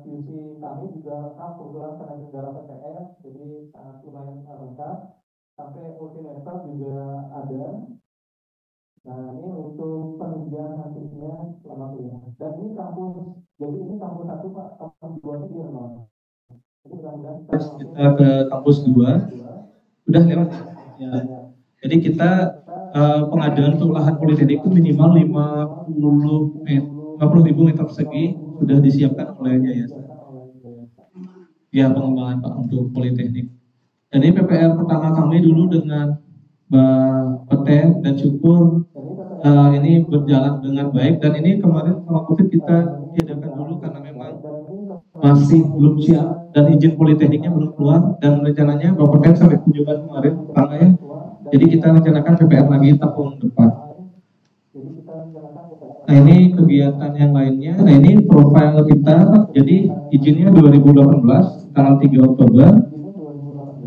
QC kami juga kebetulan karena negara PPS, jadi sangat lumayan lengkap. Sampai multimeter juga ada. Nah, ini untuk penunjang nantinya selama kuliah. Dan ini kampus, jadi ini kampus 1 Pak, kampus 2-nya di mana? Jadi mudah-mudahan kita ke kampus 2. Udah lewat ya. Jadi kita pengadaan untuk lahan politeknik itu minimal 50.000 meter persegi sudah disiapkan oleh yayasan. Ya, pengembangan Pak untuk politeknik. Dan ini PPR pertama kami dulu dengan Mbak Peten dan syukur ini berjalan dengan baik. Dan ini kemarin sama COVID kita tiadakan dulu karena memang masih belum siap dan izin politekniknya belum keluar, dan rencananya Bapak Peten sampai kunjungan kemarin ya. Jadi kita rencanakan PPR lagi tahun depan. Nah, ini kegiatan yang lainnya. Nah, ini profil kita. Jadi izinnya 2018 tanggal 3 Oktober.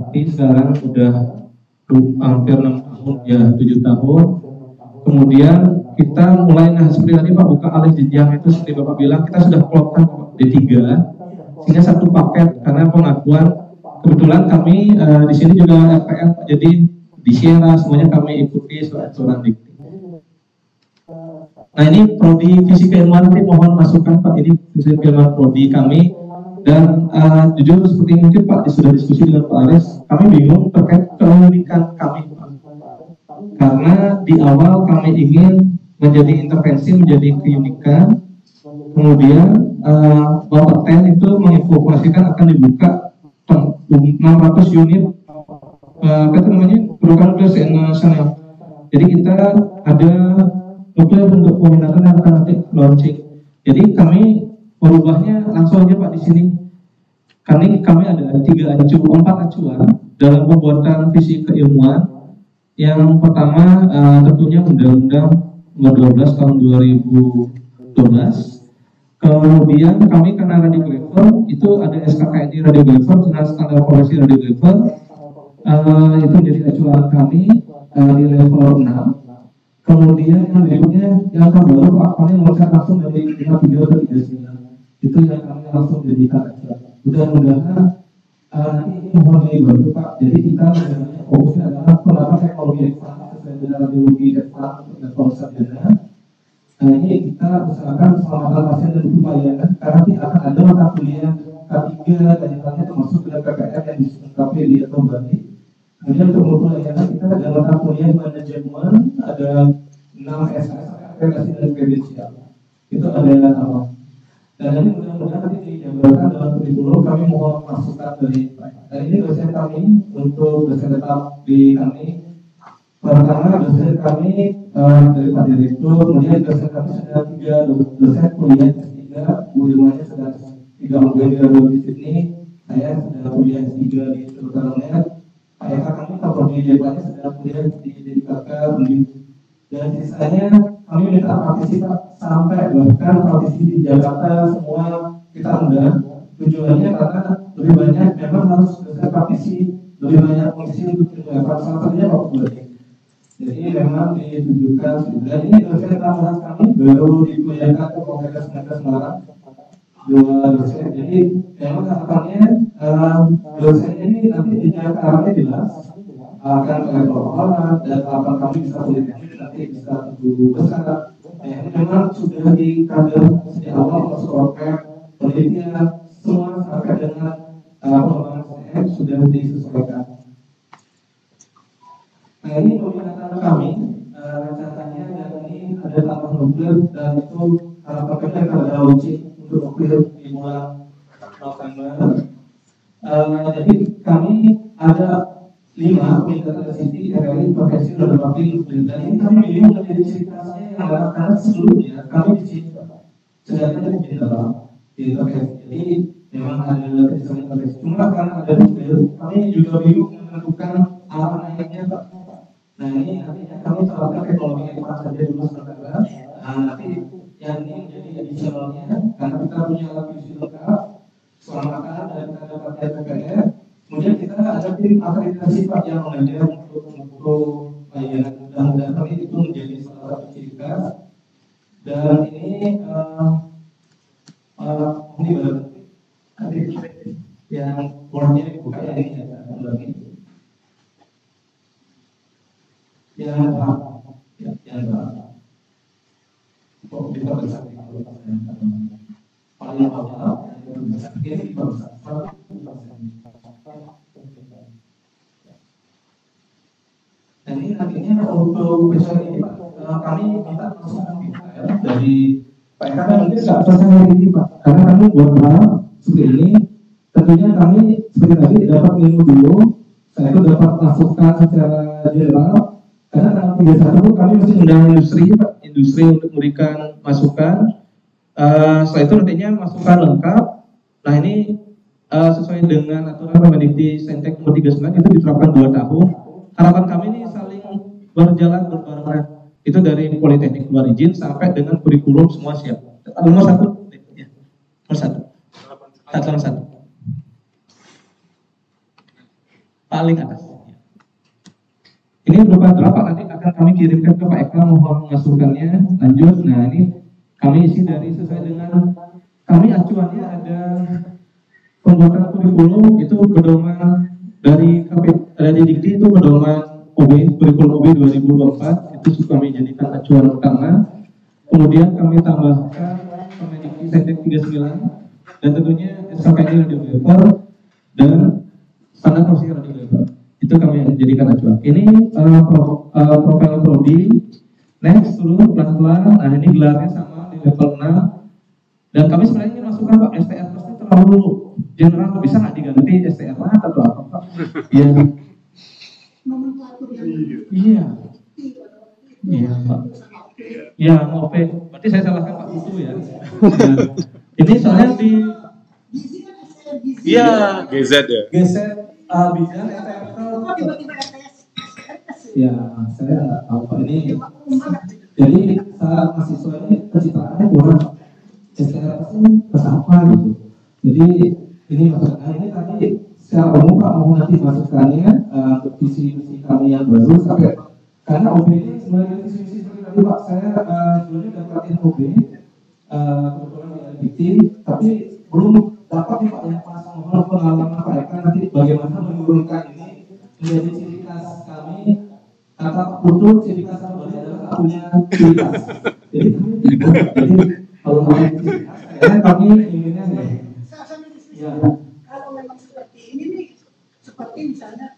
Ini sekarang sudah hampir 6 tahun ya, 7 tahun. Kemudian kita mulai, nah seperti tadi Pak, buka alih jenjang itu seperti Bapak bilang, kita sudah klopkan D3 sehingga satu paket karena pengakuan. Kebetulan kami di sini juga FPL, jadi di Sierra semuanya kami ikuti aturan dikti. Nah, ini prodi fisika ilmuwan, nanti mohon masukan Pak, ini fisika ilmuwan prodi kami. Dan jujur seperti mungkin Pak sudah diskusi dengan Pak Aris, kami bingung terkait keunikan kami Pak. Karena di awal kami ingin menjadi intervensi, menjadi keunikan. Kemudian Bapak Ten itu menginformasikan akan dibuka 600 unit apa namanya program nuklir nasional. Jadi kita ada nuklir untuk peminatan yang akan nanti launching. Jadi kami merubahnya langsung aja Pak di sini. Kami ada 4 acuan dalam pembuatan visi keilmuan. Yang pertama tentunya Undang-Undang Nomor 12 Tahun 2012. Kemudian kami karena radiografer itu ada SKKNI radiografer dengan standar profesi radiografer, itu menjadi acuan kami di level 6. Kemudian yang berikutnya yang terbaru Pak, kami meloncat langsung dari 53 ke 39. Itu yang kami langsung jadikan acuan. Mudah-mudahan nanti ini mohon dibantu Pak. Jadi kita fokusnya adalah penerapan teknologi ekstra sesuai dengan radiologi ekstra dan sarjana. Nah, ini kita usahakan keselamatan pasien dan upayakan karena kita akan ada mata kuliah K3 dan yang lainnya termasuk dengan PPR yang dilengkapi di atau berarti. Kemudian untuk pelayanan kita ada mata kuliah manajemen, ada 6 SS akreditasi dan kredensial. Itu ada apa? Dan ini mudah-mudahan nanti dijabarkan dalam kurikulum. Kami mohon masukan dari. Dan ini dosen kami untuk dosen tetap di kami. Pertama dosen kami dari Pak Direktur, kemudian dosen kami sudah 3 dosen kuliah S3, Bu Irmanya sudah 3 kuliah di radiologi Sydney, saya sudah kuliah S3 di Sultan. Pak Eka kami Kapolri Jepangnya sudah kuliah di KK dan sisanya kami minta partisipasi sampai bahkan partisi di Jakarta semua kita undang. Tujuannya karena lebih banyak memang harus dosen partisi, lebih banyak polisi untuk salah satunya Pak Bupati. Jadi memang ditujukan sudah ini dosen tambahan kami baru dikuliahkan ke Polres Metro Semarang 2 dosen. Jadi memang harapannya dosen ini nanti di Jakarta jelas akan level orang dan harapan kami bisa politeknik nanti bisa guru besar. Ini memang sudah di kader sejak awal masuk OPEC, penelitian semua sampai dengan pengembangan SDM sudah disesuaikan. Nah, ini peminatan kami rencananya dan ini ada tambah nuklir dan itu harapan kami akan ada launching untuk nuklir di bulan November. Jadi kami ada 5 peminatan City RRI Profesi Radiografi Nuklir dan ini kami pilih menjadi ceritanya yang karena sebelumnya kami di sini sedangkan di dalam di Profesi. Jadi memang ada kesempatan cuma karena ada nuklir kami juga bingung menentukan arah naiknya Pak. Nah, ini artinya kami terapkan teknologi yang saja dulu sementara. Nah, nanti yang ini menjadi additionalnya karena kita punya alat uji lengkap keselamatan dan kita ada pelatihan PPR. Kemudian kita ada tim akreditasi Pak yang mengajar untuk layanan. Mudah-mudahan kami itu menjadi salah satu ciri khas. Dan ini yang boardnya dibuka ya ini ya, lagi. Yang kok bisa besar paling bawah ini besar. Dan ini nantinya untuk besok ini Pak, kami minta masukan dari Pak Eka, mungkin nggak selesai hari ini Pak, karena kami buat hal seperti ini. Tentunya kami seperti tadi dapat ilmu dulu, saya itu dapat masukan secara general, karena tanggal 31 kami masih undang industri Pak, industri untuk memberikan masukan. Setelah itu nantinya masukan lengkap. Nah ini sesuai dengan aturan Permendikti Saintek nomor 39 itu diterapkan 2 tahun. Harapan kami ini saling berjalan berbarengan. Itu dari politeknik keluar izin sampai dengan kurikulum semua siap. Nomor 1, ya. Nomor 1. Paling atas. Ini berupa draft nanti akan kami kirimkan ke Pak Eka, mohon masukannya. Lanjut. Nah ini kami isi dari sesuai dengan kami acuannya ada pembuatan kurikulum itu pedoman dari Dikti itu pedoman OB kurikulum OB 2024 itu kami jadikan acuan utama. Kemudian kami tambahkan Permendikti Saintek 39 dan tentunya SKKD radiografer dan standar profesi radiografer itu kami jadikan acuan. Ini profil prodi. Next turun pelan-pelan. Nah ini gelarnya sama di level 6 dan kami sebenarnya ingin masukkan Pak STR pasti terlalu general, bisa nggak diganti STR atau apa Pak? Iya. Iya Pak. Iya ngope. Berarti saya salahkan Pak Putu ya. Ini soalnya di iya GZ ya. GZ Bizan STR. Ya, saya nggak tahu Pak ini. Jadi saat mahasiswa ini pencitraannya kurang STR ini apa gitu. Jadi ini maksudnya ini tadi secara umum Pak mau nanti masukannya untuk visi-visi kami yang baru sampai karena OB ini sebenarnya visi-visi seperti tadi Pak saya sebelumnya dapatin OB kebetulan di LBT tapi belum dapat nih Pak yang pas mohon pengalaman Pak Eka nanti bagaimana menurunkan ini menjadi ciri khas kami. Kata Pak Putu, ciri khas kami adalah punya ciri khas. Jadi kalau kami ciri khas, kami inginnya ya. Kalau memang seperti ini nih, seperti misalnya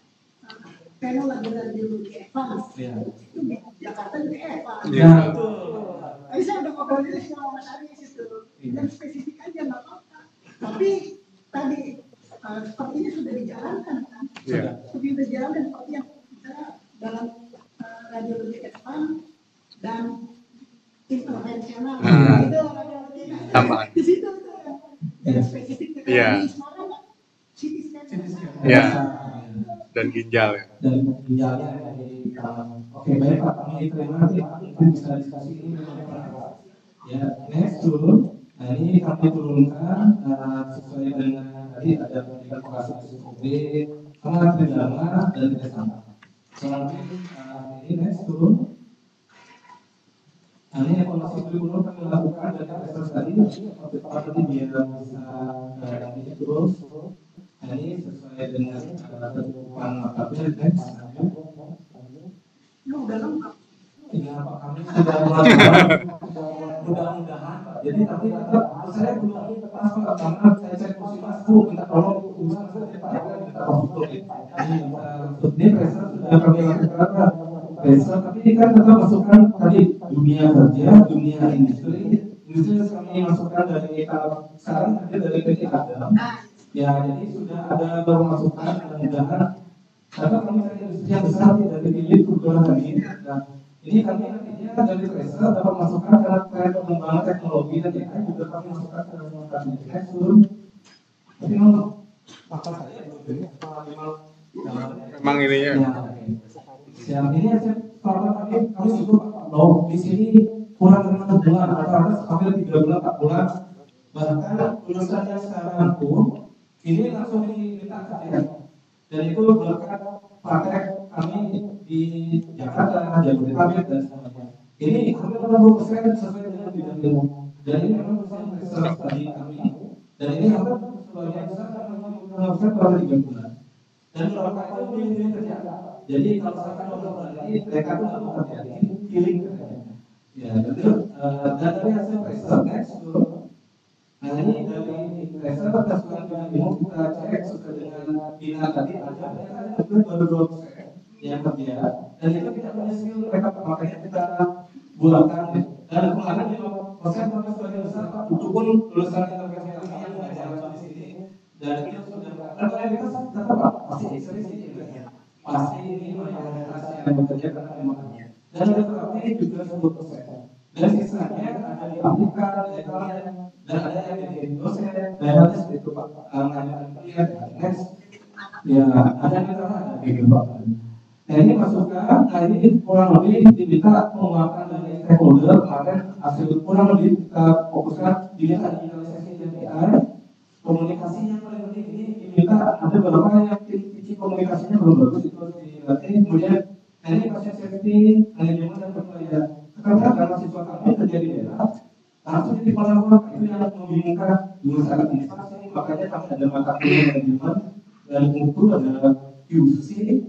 panel radiologi advance, itu di Jakarta juga advance. Ya betul. Tapi saya udah ngobrol dulu sama Mas Aris itu, yang spesifik aja nggak apa-apa. Tapi tadi seperti ini sudah dijalankan kan? Seperti sudah dijalankan seperti yang misalnya dalam radiologi advance dan intervensional itu radiologi tambahan di situ yang spesifik iya CT scan iya dan ginjal ya dan ginjalnya dari oke baik Pak kami terima nanti mungkin bisa diskusi ini ya next turun. Nah ini kami turunkan sesuai dengan tadi ada pendidikan vokasi OB sama pidana dan tidak sama. Ini next turun. Nah, ini evaluasi kurikulum kami lakukan dari asesor tadi, tadi biar bisa ini terus. Nah, ini sesuai dengan ketentuan mata kuliah. udah lengkap. Iya Pak, kami sudah melakukan mudah-mudahan Pak. Jadi tapi tetap saya belum pas Pak, karena saya cek kursi Mas Bu, minta tolong urusan saya Pak, minta konsul. Ini pressure sudah kami lakukan Pak. Pressure, tapi kan tetap masukkan tadi dunia kerja, dunia industri kami masukkan dari sekarang ada dari PT Adam. Ya jadi sudah ada masukan mudah-mudahan. Karena kami dari industri yang besar dari Bilit kebetulan tadi. Nah, ini kami nantinya dari Tracer dapat masukkan ke tren pengembangan teknologi dan AI juga kami masukkan ke dalam tekstur. Tapi memang maka saya memang ininya ya ini aja kalau kami itu loh di sini kurang dari 6 bulan rata-rata hampir 3 bulan 4 bulan bahkan lulusan yang sekarang pun ini langsung diminta kerja dan itu berkat praktek kami di Jakarta, Jabodetabek dan sebagainya. Ini hampir 80% sesuai dengan bidang ilmu. Dan ini memang pesan research tadi kami. Dan ini hampir sebagian besar kami saya kurang 3 bulan. Dan beberapa itu win-win kerja. Jadi kalau misalkan beberapa ini mereka tuh nggak mau kerja, ini feeling kerja. Ya, betul. Dan dari hasil research next, nah ini dari research kesukaan bingung kita cek sesuai dengan bina tadi ada baru 2% yang kerja. Dan itu tidak punya skill mereka, makanya kita bulatkan. Dan kemarin 5% tapi sebagian besar itu pun lulusan intervensi yang belajar di sini. Dan itu sudah kita tetap pasti pasti ini mayoritas yang bekerja karena memangnya. Dan ada berarti juga 10%. Dan sisanya ada di aplikan, dan ada yang di dosen, dan ada seperti itu Pak. Next, ya ada yang di Pak. Nah ini masukan, nah ini kurang lebih diminta penguatan dari stakeholder kemarin hasil kurang lebih kita fokuskan diminta digitalisasi dan AI. Komunikasi yang paling penting ini diminta ada beberapa yang titik komunikasinya belum bagus itu harus dilatih. Kemudian ini pasien safety, manajemen dan penilaian. Karena siswa kami kerja di daerah langsung di pelabuhan itu yang membingungkan jurusan administrasi, makanya kami ada mata kuliah manajemen dan mutu ada QC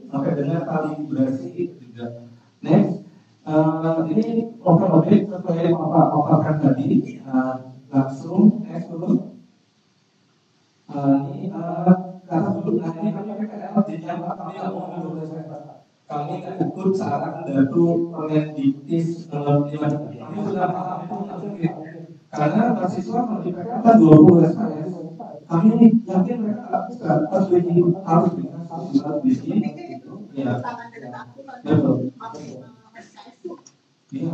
sampai dengan kalibrasi juga. Next, ini overloaded sesuai paparan tadi, langsung next dulu. Ini karena dulu ini kami PKL jadi kami kami ikut saran dari Permendiktis nomor 5. Kami sudah paham itu mungkin karena mahasiswa kalau di PKL kan 20 SKS. Kami yakin mereka harus di sini. Ya, betul. Iya,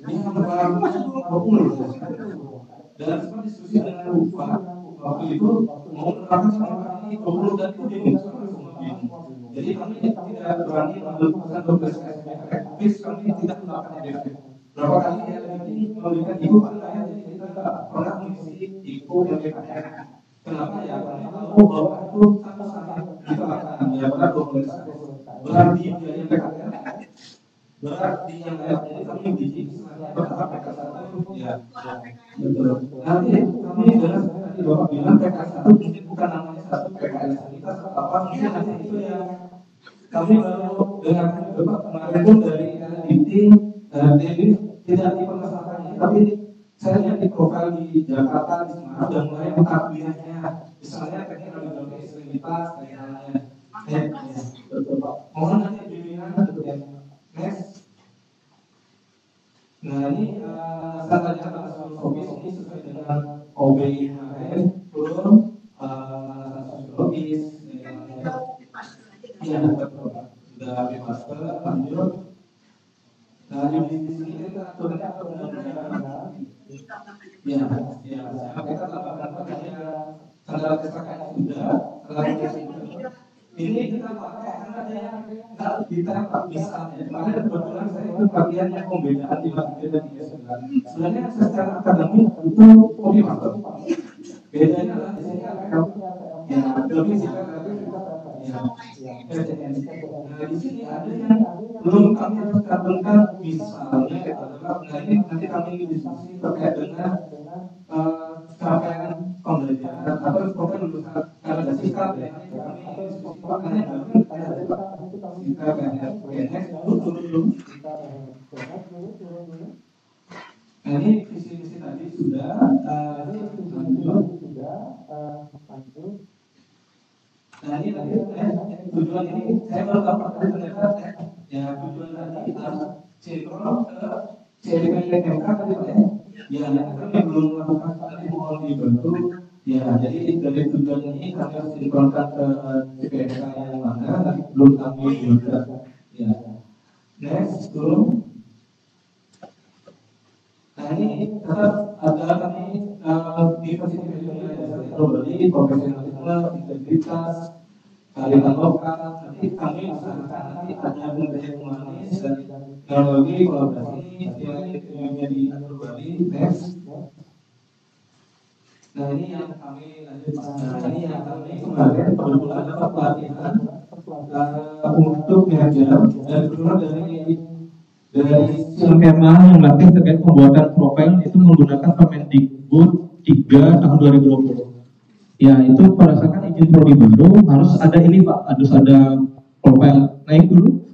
ini kan masih 20. Dan semua diskusi dengan waktu itu mau menerapkan sama ini 20 dan itu bingung. Jadi kami tidak berani mengambil keputusan tapi kami tidak melakukan EDP. Berapa kali ini memberikan ibu saya, jadi kita pernah mengisi ibu MPKR. Kenapa ya? Karena kalau bahwa itu sama-sama kita akan ya berat berarti biaya PKR berarti yang lain. Jadi kami bikin bertahap PKR ya betul. Nanti kami jelas tadi bapak bilang PKR satu mungkin bukan namanya satu PKR kita apa mungkin nanti itu yang kami baru dengarkan bapak kemarin itu dari LDT jadi tidak di permasalahannya tapi saya lihat di profil di Jakarta di Semarang dan mulai mengkapiannya misalnya teknik radiologi ekstremitas dan lainnya. Betul Pak. Mohon nanti bimbingan untuk yang next. Nah ini saya tanya sosiologis ini sesuai dengan OBI kemarin turun sosiologis. Iya betul Pak. Sudah bebas lanjut. Nah di sini kita turunnya ya, kita tambahkan pakainya standar SKKN sudah, ini kita pakai karena ada yang nggak ditangkap misalnya. Kemarin kebetulan saya itu bagian yang pembedaan di bagian dan 39. Sebenarnya secara akademik itu oke masuk. Bedanya adalah di sini ada ya lebih singkat ya. Nah di sini ada yang belum kami harus cantumkan misalnya adalah nanti kami diskusi terkait dengan capaian pembelajaran atau program lulusan karena ada sikap ya kami diskusi makanya sikap ya next dulu. Nah ini visi-visi tadi sudah lanjut. Nah ini tadi tujuan ini saya baru dapat ternyata ya tujuan tadi harus sinkron ke CPMK tadi Pak ya kami belum melakukan tadi mohon dibantu ya jadi dari tujuan ini kami harus sinkronkan ke CPMK yang mana tapi belum kami buat ya next dulu. Nah ini tetap ada kami di fasilitas berarti profesionalisme, integritas, kearifan lokal. Nanti kami usahakan nanti ada budaya humanis dan teknologi kolaborasi yang jadi Bali next. Nah ini yang kami lanjut. Nah ini yang kami kemarin kebetulan dapat pelatihan untuk mengajar dan kebetulan dari Silkema yang melatih terkait pembuatan profil itu menggunakan Permendikbud 3 tahun 2020. Ya, itu berdasarkan izin prodi baru harus ada ini Pak, harus ada profil naik dulu,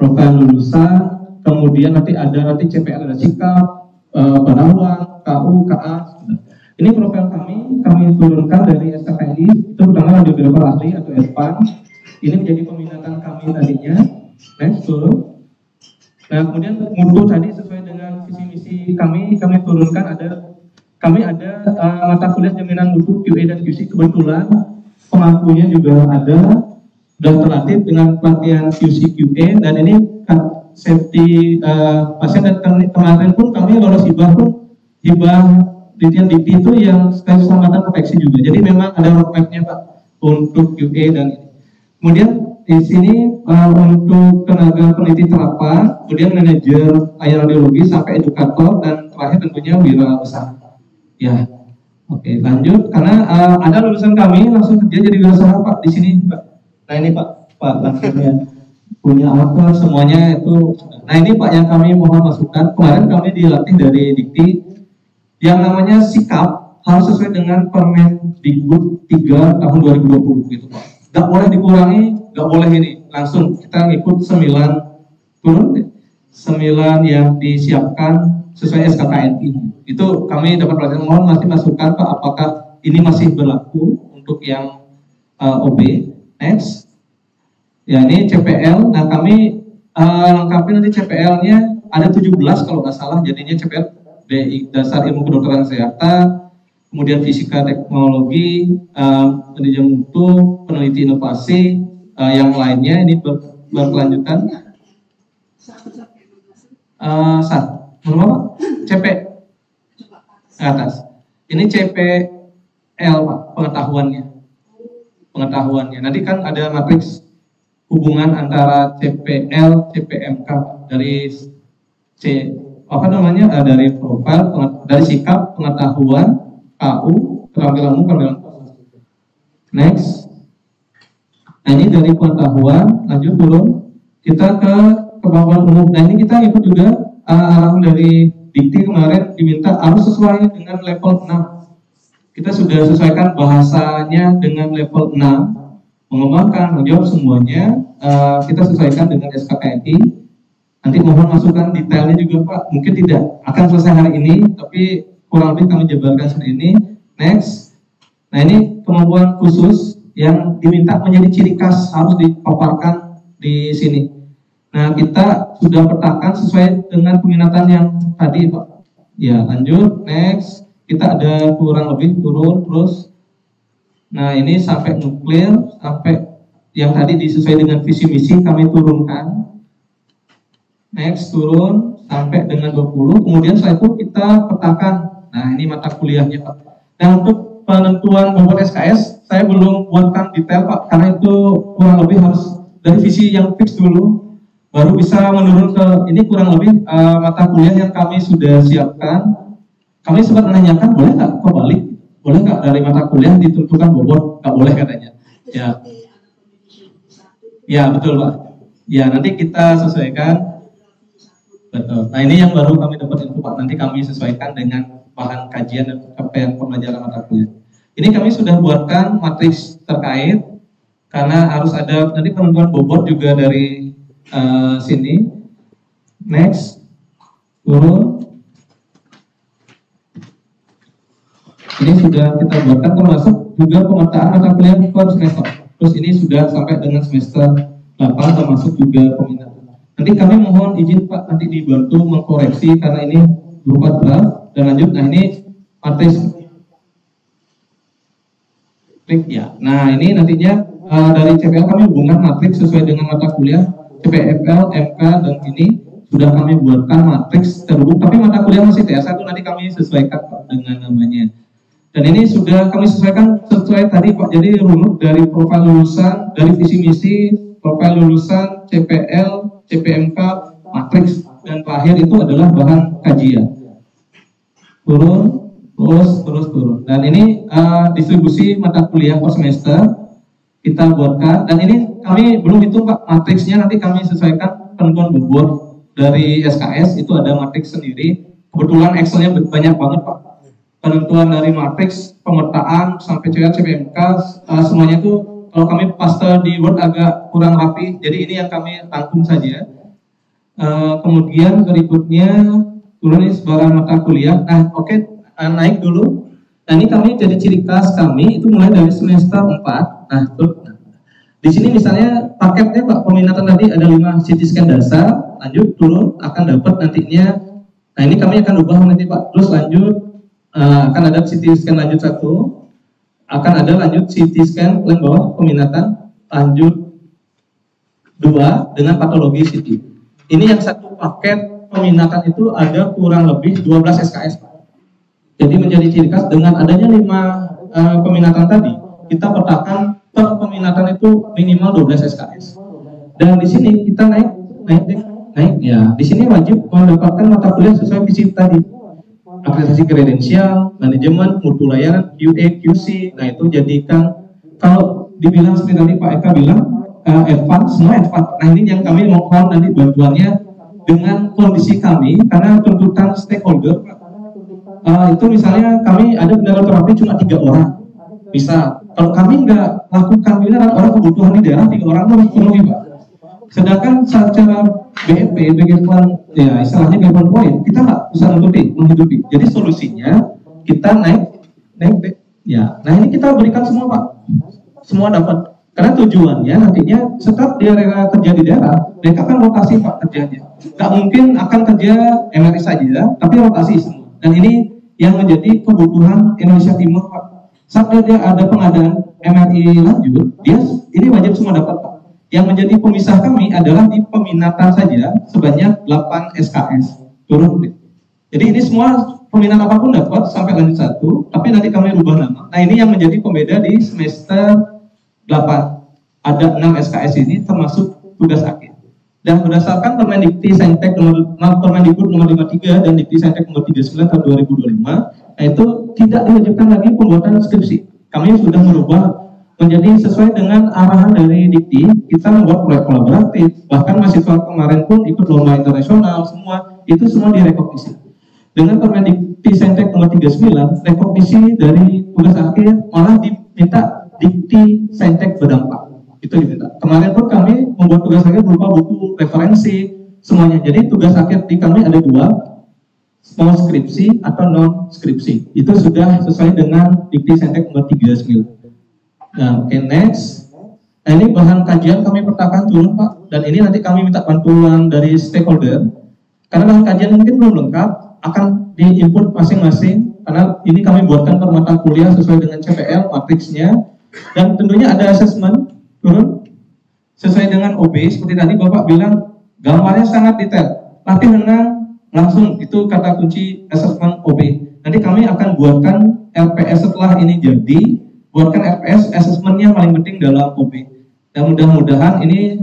profil lulusan, kemudian nanti CPL, ada sikap, perawan, KU, KA. Ini profil kami turunkan dari SKKNI, itu pertama radiografer ahli atau ESPAN. Ini menjadi peminatan kami tadinya. Next turun. Nah, kemudian mutu tadi sesuai dengan visi misi kami turunkan kami ada mata kuliah jaminan mutu QA dan QC, kebetulan pengakunya juga ada, sudah terlatih dengan pelatihan QC QA, dan ini safety pasien, dan kemarin pun kami lolos hibah dikti itu yang keselamatan proteksi juga. Jadi memang ada roadmap-nya Pak untuk QA dan ini. Kemudian di sini untuk tenaga peneliti terapan, kemudian manajer aerodiologi sampai edukator, dan terakhir tentunya wirausaha. Ya, oke, lanjut. Karena ada lulusan kami langsung kerja jadi wirausaha Pak di sini Pak. Nah ini Pak langsungnya punya apa semuanya itu. Nah ini Pak yang kami mohon masukan. Kemarin kami dilatih dari Dikti yang namanya sikap harus sesuai dengan Permendikbud 3 tahun 2020 gitu Pak. Gak boleh dikurangi, gak boleh ini. Langsung kita ngikut 9 yang disiapkan sesuai SKKNI. Itu kami dapat pelajaran. Mohon masih masukan Pak, apakah ini masih berlaku untuk yang OB. Next. Ya ini CPL. Nah kami lengkapi nanti CPL-nya ada 17 kalau nggak salah. Jadinya CPL DI, dasar ilmu kedokteran kesehatan, kemudian fisika teknologi, manajemen mutu, peneliti inovasi, yang lainnya ini berkelanjutan. Berapa? CP ke atas. Ini CPL Pak, pengetahuannya. Nanti kan ada matriks hubungan antara CPL, CPMK dari dari profil, dari sikap, pengetahuan, KU, keterampilan umum, Next. Nah ini dari pengetahuan, lanjut turun. Kita ke kemampuan umum. Nah ini kita ikut juga arahan dari Dikti kemarin diminta harus sesuai dengan level 6. Kita sudah sesuaikan bahasanya dengan level 6, mengembangkan, menjawab semuanya. Kita sesuaikan dengan SKKNI. Nanti mohon masukan detailnya juga Pak. Mungkin tidak akan selesai hari ini, tapi kurang lebih kami jabarkan seperti ini. Next. Nah ini kemampuan khusus yang diminta menjadi ciri khas harus dipaparkan di sini. Nah, kita sudah petakan sesuai dengan peminatan yang tadi, Pak. Ya, lanjut. Next. Kita ada kurang lebih turun terus. Nah, ini sampai nuklir, sampai yang tadi disesuaikan dengan visi misi kami turunkan. Next, turun sampai dengan 20. Kemudian setelah itu kita petakan. Nah, ini mata kuliahnya, Pak. Nah, untuk penentuan bobot SKS, saya belum buatkan detail, Pak, karena itu kurang lebih harus dari visi yang fix dulu. Baru bisa menurun ke ini kurang lebih mata kuliah yang kami sudah siapkan. Kami sempat menanyakan boleh nggak kebalik, boleh nggak dari mata kuliah ditentukan bobot, nggak boleh katanya. Ya betul Pak. Ya nanti kita sesuaikan. Betul. Nah ini yang baru kami dapat info Pak. Nanti kami sesuaikan dengan bahan kajian dan capaian pembelajaran mata kuliah. Ini kami sudah buatkan matriks terkait karena harus ada nanti penentuan bobot juga dari sini. Next, turun. Ini sudah kita buatkan termasuk juga pemetaan mata kuliah per semester. Terus ini sudah sampai dengan semester 8 termasuk juga peminatan. Nanti kami mohon izin Pak nanti dibantu mengkoreksi karena ini berupa draft dan lanjut. Nah ini matriks ya. Nah ini nantinya dari CPL kami hubungkan matriks sesuai dengan mata kuliah. CPFL, MK, dan ini sudah kami buatkan matriks terhubung, tapi mata kuliah masih TA1 nanti kami sesuaikan Pak dengan namanya. Dan ini sudah kami sesuaikan sesuai tadi Pak, jadi runut dari profil lulusan, dari visi misi, profil lulusan, CPL, CPMK, matriks, dan terakhir itu adalah bahan kajian. Turun, terus turun. Dan ini distribusi mata kuliah per semester kita buatkan, dan ini kami belum hitung Pak matriksnya, nanti kami sesuaikan penentuan bobot dari SKS itu ada matriks sendiri. Kebetulan Excelnya banyak banget Pak. Penentuan dari matriks pemetaan sampai CPMK semuanya itu kalau kami paste di Word agak kurang rapi, jadi ini yang kami rangkum saja. Kemudian berikutnya tulis sebarang mata kuliah. Nah, naik dulu. Nah, ini kami jadi ciri khas kami itu mulai dari semester 4. Nah, di sini misalnya paketnya Pak peminatan tadi ada 5 CT scan dasar, lanjut turun akan dapat nantinya. Nah, ini kami akan ubah nanti Pak. Terus lanjut akan ada CT scan lanjut 1, akan ada lanjut CT scan paling bawah peminatan lanjut 2 dengan patologi CT. Ini yang satu paket peminatan itu ada kurang lebih 12 SKS Pak. Jadi menjadi ciri khas dengan adanya 5 peminatan tadi, kita petakan per peminatan itu minimal 12 SKS. Dan di sini kita naik ya. Di sini wajib mendapatkan mata kuliah sesuai visi tadi. Akreditasi kredensial, manajemen, mutu layanan, QA, QC. Nah, itu jadikan kalau dibilang seperti tadi Pak Eka bilang advance, semua advance. Nah, ini yang kami mohon nanti bantuannya dengan kondisi kami karena tuntutan stakeholder. Itu misalnya kami ada bendera terapi cuma 3 orang. Bisa. Kalau kami nggak lakukan pilihan orang kebutuhan di daerah 3 orang itu harus penuhi Pak. Sedangkan secara BNP, ya istilahnya bagian poin, kita nggak bisa menghidupi. Jadi solusinya kita naik ya. Nah, ini kita berikan semua Pak, semua dapat. Karena tujuannya nantinya setelah dia kerja di daerah, mereka akan rotasi Pak kerjanya. Nggak mungkin akan kerja MRI saja, tapi rotasi semua. Dan ini yang menjadi kebutuhan Indonesia Timur Pak. Saat dia ada pengadaan MRI lanjut, dia ini wajib semua dapat Pak. Yang menjadi pemisah kami adalah di peminatan saja sebanyak 8 SKS turun. Jadi ini semua peminat apapun dapat sampai lanjut 1, tapi nanti kami rubah nama. Nah, ini yang menjadi pembeda di semester 8. Ada 6 SKS ini termasuk tugas akhir. Dan berdasarkan Permendikti Saintek Permendikbud nomor 53 dan Dikti Saintek nomor 39 tahun 2025, itu tidak diwajibkan lagi pembuatan skripsi. Kami sudah merubah menjadi sesuai dengan arahan dari Dikti, kita membuat proyek kolaboratif, bahkan mahasiswa kemarin pun ikut lomba internasional, itu semua direkognisi. Dengan Permendikti Saintek nomor 39, rekognisi dari tugas akhir malah diminta Dikti Saintek berdampak. Itu diminta. Kemarin pun kami membuat tugas akhir berupa buku, referensi, semuanya. Jadi tugas akhir di kami ada 2, mau skripsi atau non skripsi. Itu sudah sesuai dengan Dikti Saintek nomor 39. Nah, next. Nah, ini bahan kajian kami petakan dulu Pak. Dan ini nanti kami minta bantuan dari stakeholder. Karena bahan kajian mungkin belum lengkap, akan di-input masing-masing. Karena ini kami buatkan per mata kuliah sesuai dengan CPL, matriksnya. Dan tentunya ada assessment turun sesuai dengan OB. Seperti tadi Bapak bilang, gambarnya sangat detail. Latih menang langsung, itu kata kunci assessment OB. Nanti kami akan buatkan RPS setelah ini jadi, buatkan RPS assessment-nya paling penting dalam OB. Dan mudah-mudahan ini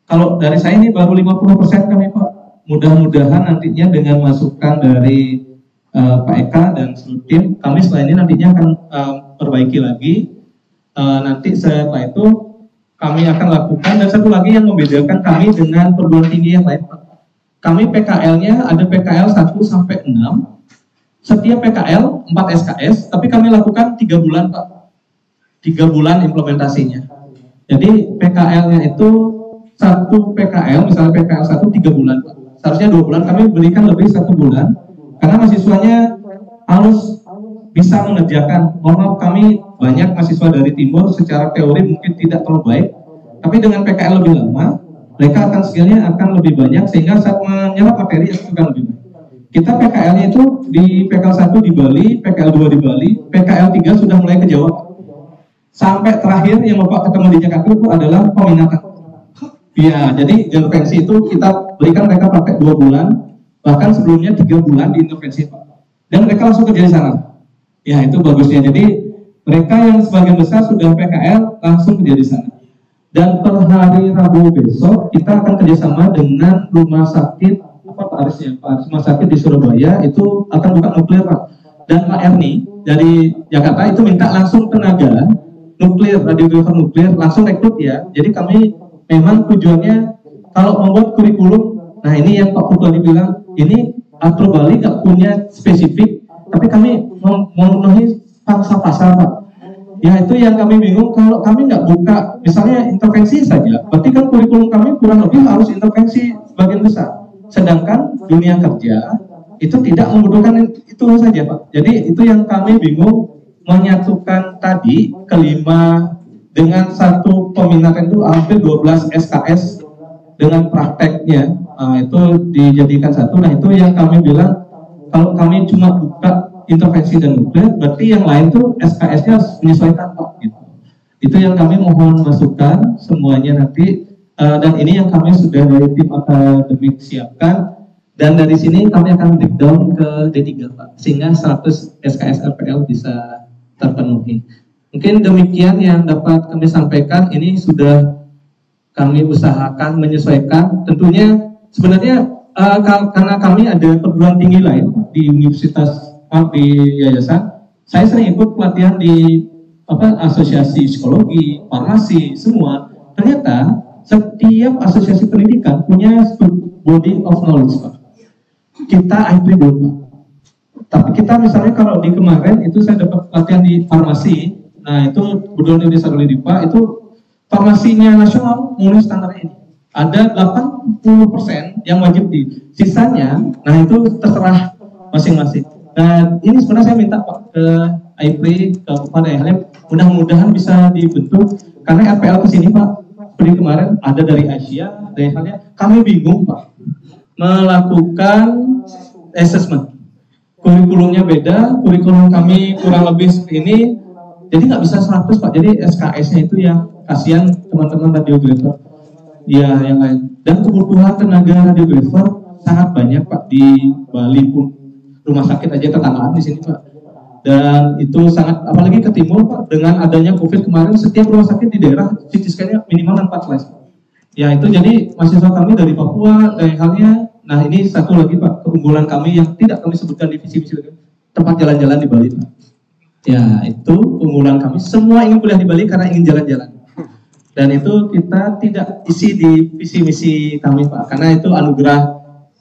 kalau dari saya ini baru 50% kami Pak. Mudah-mudahan nantinya dengan masukan dari Pak Eka dan seluruh tim, kami setelah ini nantinya akan perbaiki lagi. Nanti setelah itu kami akan lakukan. Dan satu lagi yang membedakan kami dengan perguruan tinggi yang lain Pak. Kami PKL-nya ada PKL 1 sampai 6. Setiap PKL 4 SKS, tapi kami lakukan 3 bulan Pak. 3 bulan implementasinya. Jadi PKL-nya itu satu PKL, misalnya PKL 1 3 bulan Pak. Seharusnya 2 bulan, kami berikan lebih 1 bulan. Karena mahasiswanya harus bisa mengerjakan. Mohon maaf, kami banyak mahasiswa dari timur secara teori mungkin tidak terlalu baik. Tapi dengan PKL lebih lama, mereka akan skillnya akan lebih banyak sehingga saat menyerap materi akan lebih baik. Kita PKL-nya itu di PKL 1 di Bali, PKL 2 di Bali, PKL 3 sudah mulai ke Jawa. Sampai terakhir yang Bapak ketemu di Jakarta itu adalah peminatan. Ya, jadi intervensi itu kita berikan mereka pakai 2 bulan, bahkan sebelumnya 3 bulan di intervensi Pak. Dan mereka langsung kerja di sana. Ya, itu bagusnya. Jadi mereka yang sebagian besar sudah PKL langsung kerja di sana. Dan per hari Rabu besok kita akan kerjasama dengan rumah sakit Pak Arisnya, Pak rumah sakit di Surabaya itu akan buka nuklir Pak. Dan Pak Erni dari Jakarta itu minta langsung tenaga nuklir, radiografer nuklir langsung rekrut ya. Jadi kami memang tujuannya kalau membuat kurikulum, nah ini yang Pak Putu bilang, ini Astro Bali nggak punya spesifik, tapi kami memenuhi pangsa pasar Pak. Ya itu yang kami bingung, kalau kami nggak buka misalnya intervensi saja, berarti kan kurikulum kami kurang lebih harus intervensi sebagian besar. Sedangkan dunia kerja itu tidak membutuhkan itu saja Pak. Jadi itu yang kami bingung, menyatukan tadi kelima dengan satu peminatan itu hampir 12 SKS dengan prakteknya, itu dijadikan satu. Nah itu yang kami bilang, kalau kami cuma buka intervensi dan nuklir, berarti yang lain tuh SKS-nya harus menyesuaikan Pak. Gitu. Itu yang kami mohon masukan semuanya nanti, dan ini yang kami sudah dari tim akademik siapkan, dan dari sini kami akan breakdown ke D3 Pak, sehingga 100 SKS RPL bisa terpenuhi. Mungkin demikian yang dapat kami sampaikan. Ini sudah kami usahakan menyesuaikan. Tentunya sebenarnya karena kami ada perguruan tinggi lain di universitas di yayasan, saya sering ikut pelatihan di asosiasi psikologi, farmasi, semua. Ternyata setiap asosiasi pendidikan punya body of knowledge Pak. Kita IP dulu Pak. Tapi kita misalnya kalau di kemarin itu saya dapat pelatihan di farmasi. Nah itu kebetulan di Desa Dolidipa itu farmasinya nasional mulai standar ini. Ada 80% yang wajib di. Sisanya, nah itu terserah masing-masing. Dan ini sebenarnya saya minta Pak ke AIPRI, kepada HLM, mudah-mudahan bisa dibentuk, karena RPL kesini Pak, seperti kemarin ada dari Asia, dari halnya, kami bingung Pak, melakukan assessment. Kurikulumnya beda, kurikulum kami kurang lebih ini, jadi nggak bisa 100 Pak, jadi SKS-nya itu yang kasihan teman-teman radiografer, ya yang lain. Dan kebutuhan tenaga radiografer sangat banyak Pak, di Bali pun rumah sakit aja tetanggaan di sini Pak, dan itu sangat, apalagi ke timur Pak, dengan adanya COVID kemarin setiap rumah sakit di daerah CT scan-nya minimal 4 slice. Ya itu jadi mahasiswa kami dari Papua, dari halnya. Nah ini satu lagi Pak, keunggulan kami yang tidak kami sebutkan di visi-visi tempat jalan-jalan di Bali Pak. Ya itu keunggulan kami, semua ingin kuliah di Bali karena ingin jalan-jalan. Dan itu kita tidak isi di visi misi kami Pak, karena itu anugerah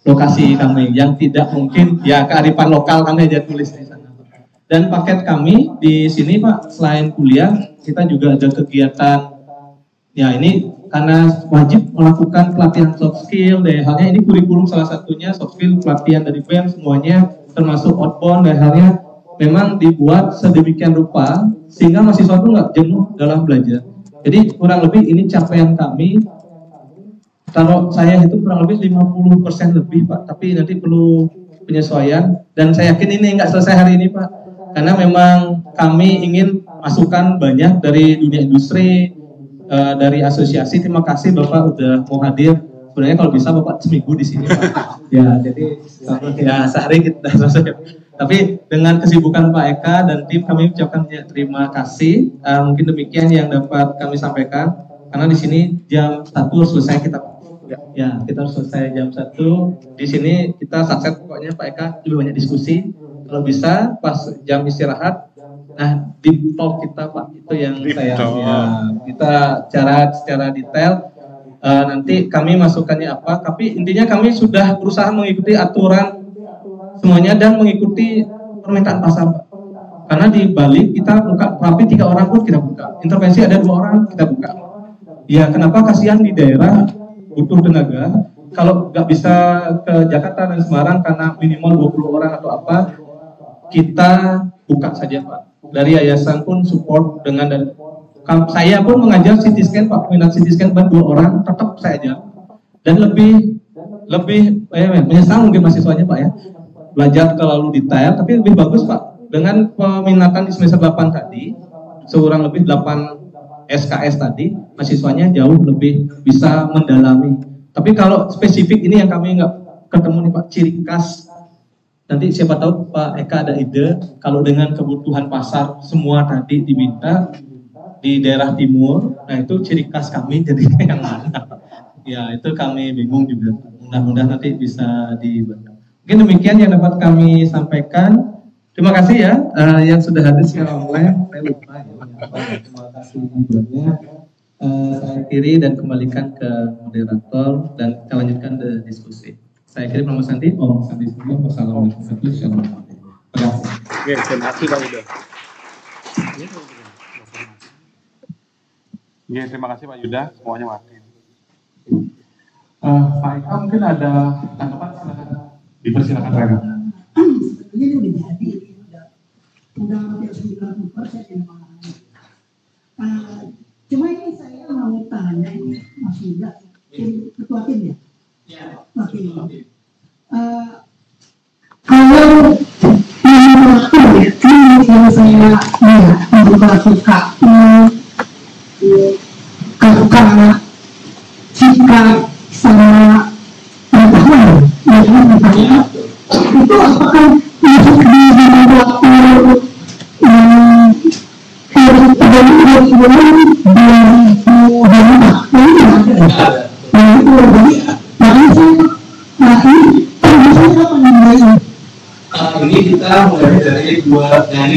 lokasi kami yang tidak mungkin, ya kearifan lokal kami aja tulis di sana. Dan paket kami di sini Pak, selain kuliah kita juga ada kegiatan, ya ini karena wajib melakukan pelatihan soft skill, dan halnya ini kurikulum salah satunya soft skill, pelatihan dari BEM semuanya termasuk outbound, dan halnya memang dibuat sedemikian rupa sehingga mahasiswa itu nggak jenuh dalam belajar. Jadi kurang lebih ini capaian kami. Kalau saya itu kurang lebih 50% lebih Pak, tapi nanti perlu penyesuaian, dan saya yakin ini nggak selesai hari ini Pak, karena memang kami ingin masukan banyak dari dunia industri, dari asosiasi. Terima kasih Bapak udah mau hadir. Sebenarnya kalau bisa Bapak seminggu di sini Pak. Ya jadi ya sehari kita selesai. Tapi dengan kesibukan Pak Eka dan tim, kami ucapkan terima kasih. Mungkin demikian yang dapat kami sampaikan, karena di sini jam 1 selesai kita Pak. Ya, kita harus selesai jam 1. Di sini kita sukses pokoknya Pak Eka, lebih banyak diskusi. Kalau bisa pas jam istirahat, nah deep talk kita Pak, itu yang saya ya, kita secara detail. Nanti kami masukannya apa, tapi intinya kami sudah berusaha mengikuti aturan semuanya dan mengikuti permintaan pasar Pak. Karena di Bali kita buka terapi 3 orang pun kita buka, intervensi ada 2 orang kita buka. Ya kenapa, kasihan di daerah butuh tenaga, kalau nggak bisa ke Jakarta dan Semarang karena minimal 20 orang atau apa, kita buka saja Pak. Dari yayasan pun support dengan, dan saya pun mengajar CT scan Pak, minat CT scan 2 orang tetap saya ajar, dan lebih menyesal mungkin mahasiswanya Pak ya, belajar terlalu detail, tapi lebih bagus Pak dengan peminatan di semester 8 tadi, sekurang lebih 8 SKS tadi, mahasiswanya jauh lebih bisa mendalami. Tapi kalau spesifik ini yang kami nggak ketemu nih Pak, ciri khas. Nanti siapa tahu Pak Eka ada ide, kalau dengan kebutuhan pasar semua tadi diminta di daerah timur, nah itu ciri khas kami jadi yang mana? Ya itu kami bingung juga. Mudah-mudahan nanti bisa dibantu. Mungkin demikian yang dapat kami sampaikan. Terima kasih ya yang sudah hadir secara online. Saya lupa ya. Terima kasih banyak. Saya akhiri dan kembalikan ke moderator dan kita lanjutkan diskusi. Saya akhiri Pak Sandi. Om Sandi. Wassalamualaikum warahmatullahi wabarakatuh. Terima kasih. Oke, terima kasih Bang Uda. Iya, terima kasih Pak Yuda, semuanya mati. Pak Eka mungkin ada tanggapan, silakan. Dipersilakan Pak Eka. Sebetulnya ini udah jadi, udah hampir 90% yang mengalami. Cuma ini saya mau tanya ini Mas Yuda, ketua tim ya? Ya. Oke. Kalau yang saya lihat juga suka karena sikap sama pengetahuan misalnya itu apakah masuk di waktu ini kita mulai dari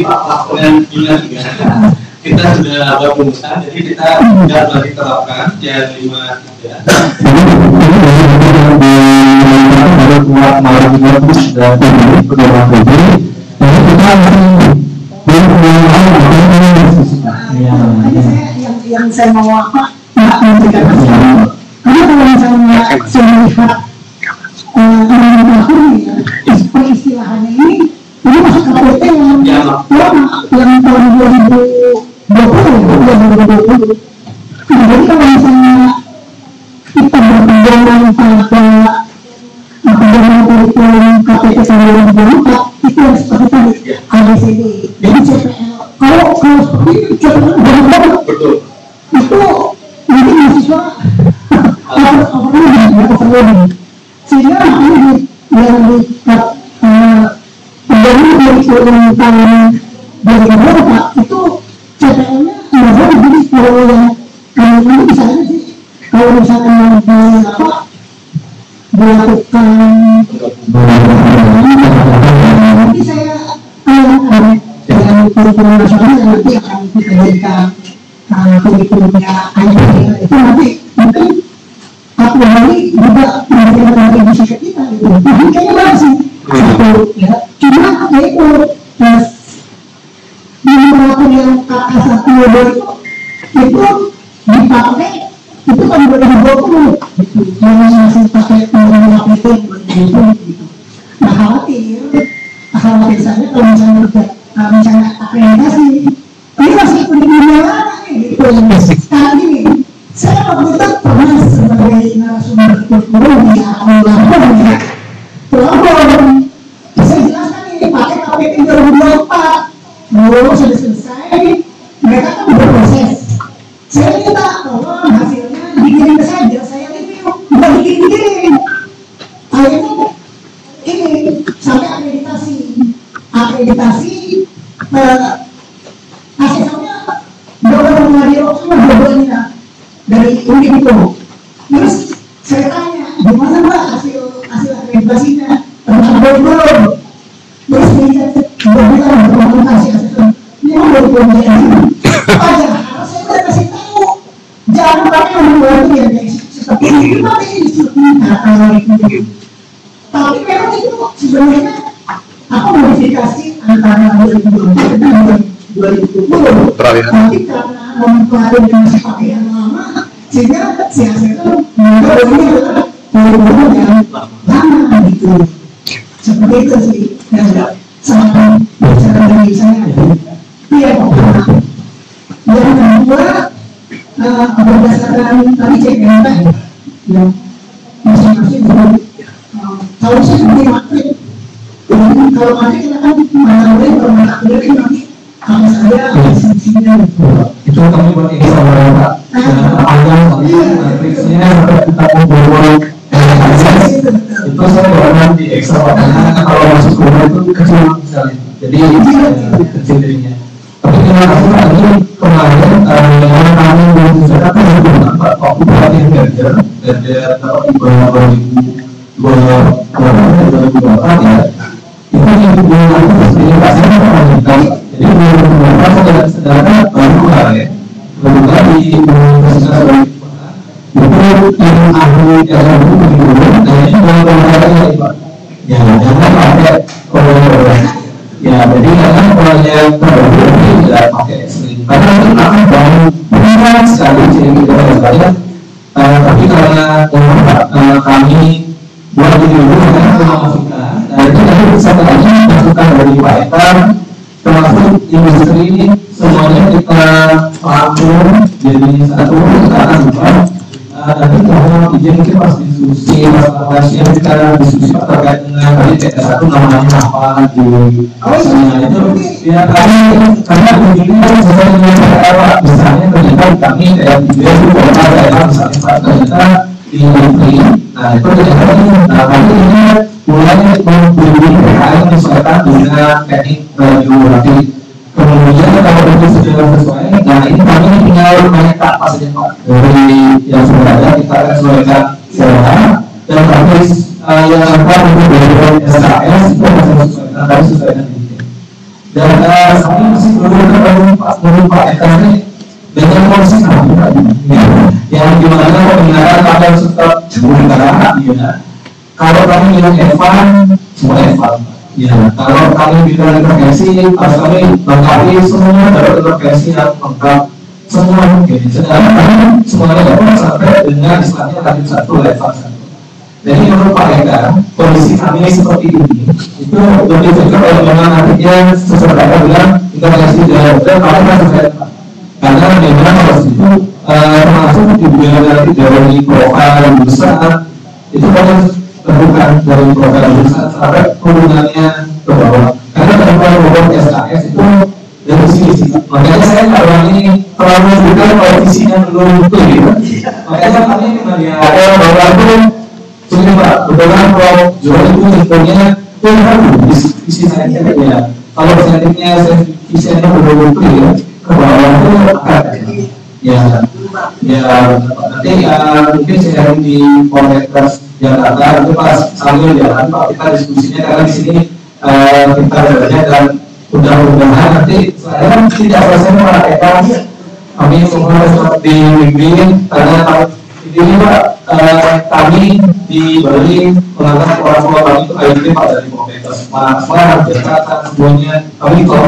laporan bulan 3 kita sudah merumuskan, jadi kita sudah diterapkan yang 53. yang saya mau apa nggak memberikan masalah karena kalau misalnya saya melihat peristilahannya ini masuk KPT yang lama yang tahun 2020 jadi kalau misalnya kita berpegangan pada pegangan kurikulum KPT tahun 2024 itu yang seperti tadi ABCD jadi CPL kalau seperti itu CPL Betul. itu mungkin mahasiswa overloading sehingga makanya yang dari kurikulum tahun 2024 itu CPL-nya nggak boleh jadi kalau yang kami bisa aja sih kalau misalkan yang dilakukan nanti saya dengan kurikulum nasional yang nanti akan kita jadikan kurikulumnya itu nanti mungkin aku hari juga memberikan kontribusi ke kita gitu. Jadi kayaknya bagus sih satu ya. Cuma yaitu di perlakuan yang KK1 itu dipakai itu tahun 2020 gitu. Yang masih pakai undang-undang itu gitu. Nah khawatir saja kalau misalnya akreditasi ini masih kurikulumnya lama gitu. Sekarang ini saya waktu itu pernah sebagai narasumber kurikulum di pelapor saya jelaskan ini pakai KPT 2024 belum sudah selesai mereka kan berproses saya minta tolong hasilnya dikirim ke saya review bukan dikirim akhirnya ini sampai akreditasi asesnya beberapa radio semua dua-duanya dari Undip itu. Terus saya tanya, gimana Mbak hasil akreditasinya? Belum. Terus dia bilang berkomunikasi asesmen. Ini mau berkomunikasi. Padahal saya udah kasih tahu, jangan pakai membuat yang seperti ini. Tapi ini seperti itu. Tapi memang itu sebenarnya aku modifikasi antara 2020 dan 2020. Tapi karena mempengaruhi masih pakai yang lama, sehingga si hasil itu menurutnya adalah kurikulum yang lama gitu. Seperti itu sih. Dan sama bicara dari saya. Iya pokoknya. Yang kedua berdasarkan tadi CPNP yang masing-masing kalau saya seperti matrik. Kalau matrik kita kan mana boleh kalau mana boleh nanti kalau saya asumsinya itu kami buat Excel Pak. Panjang matriksnya kita membuat itu saya bawakan di Excel karena kalau masuk kuliah itu kecil misalnya. Jadi kecilnya. Tapi terima kasih tadi kemarin yang kami belum bisa kan Pak waktu pelatihan Garder dapat di bawah 2024 ya. Itu yang dibuat itu rasanya pemerintah. Jadi beberapa saudara baru ya, baru di Universitas itu yang ahli dalam dan ini kalau ya Pak, ya jangan pakai ya jadi karena proyek terbaru ini tidak pakai ekstrim karena itu akan banyak sekali jadi kita saya tapi karena kami buat ini dulu karena masukan dan itu nanti satu lagi masukan dari Pak Eka termasuk industri semuanya kita rangkum jadi satu kita akan buka nanti kalau izin mungkin pas diskusi pas kita diskusi terkait dengan tadi TS1 namanya apa di misalnya itu ya karena begini sesuai dengan daerah misalnya ternyata kami kayak video itu kalau daerah misalnya ternyata di negeri nah itu ternyata kami ini mulai membeli PKL menyesuaikan dengan teknik radiografi kemudian kalau itu sudah sesuai nah ini kami tinggal menyetak pasnya Pak dari yang sudah ada kita akan sesuaikan selera dan habis yang akan untuk SKS itu akan sesuaikan kami sesuaikan ini dan kami masih belum Pak Eka ini dengan kondisi kami yang dimana pembinaan pada tetap sementara kalau kami bilang Evan semua Evan ya, kalau kami bicara intervensi, harus kami lengkapi semua dari intervensi yang lengkap semua mungkin. Sedangkan semuanya dapat sampai dengan istilahnya lanjut satu level satu. Jadi menurut Pak Eka, kondisi kami seperti ini itu lebih juga kalau memang nantinya sesuai bilang intervensi dan kalau kan sesuai karena memang harus itu termasuk juga dari profil yang besar itu kan terbuka dari program besar sampai hubungannya ke bawah karena kalau robot SKS itu dari sini makanya saya kalau ini terlalu bukan posisinya belum itu gitu makanya kami melihat bahwa itu sini Pak kebetulan kalau jual itu infonya itu kan isi saya ya kalau settingnya visinya belum itu ya ke bawah itu akan ya nanti mungkin saya di komunitas Jakarta itu pas sambil jalan Pak kita diskusinya karena di sini kita belajar dan mudah-mudahan nanti saya tidak selesai mempraktekkan kami semua seperti bimbing karena ini Pak kami di Bali mengangkat orang-orang kami itu IDP Pak dari komunitas Mas Jakarta semuanya kami tahu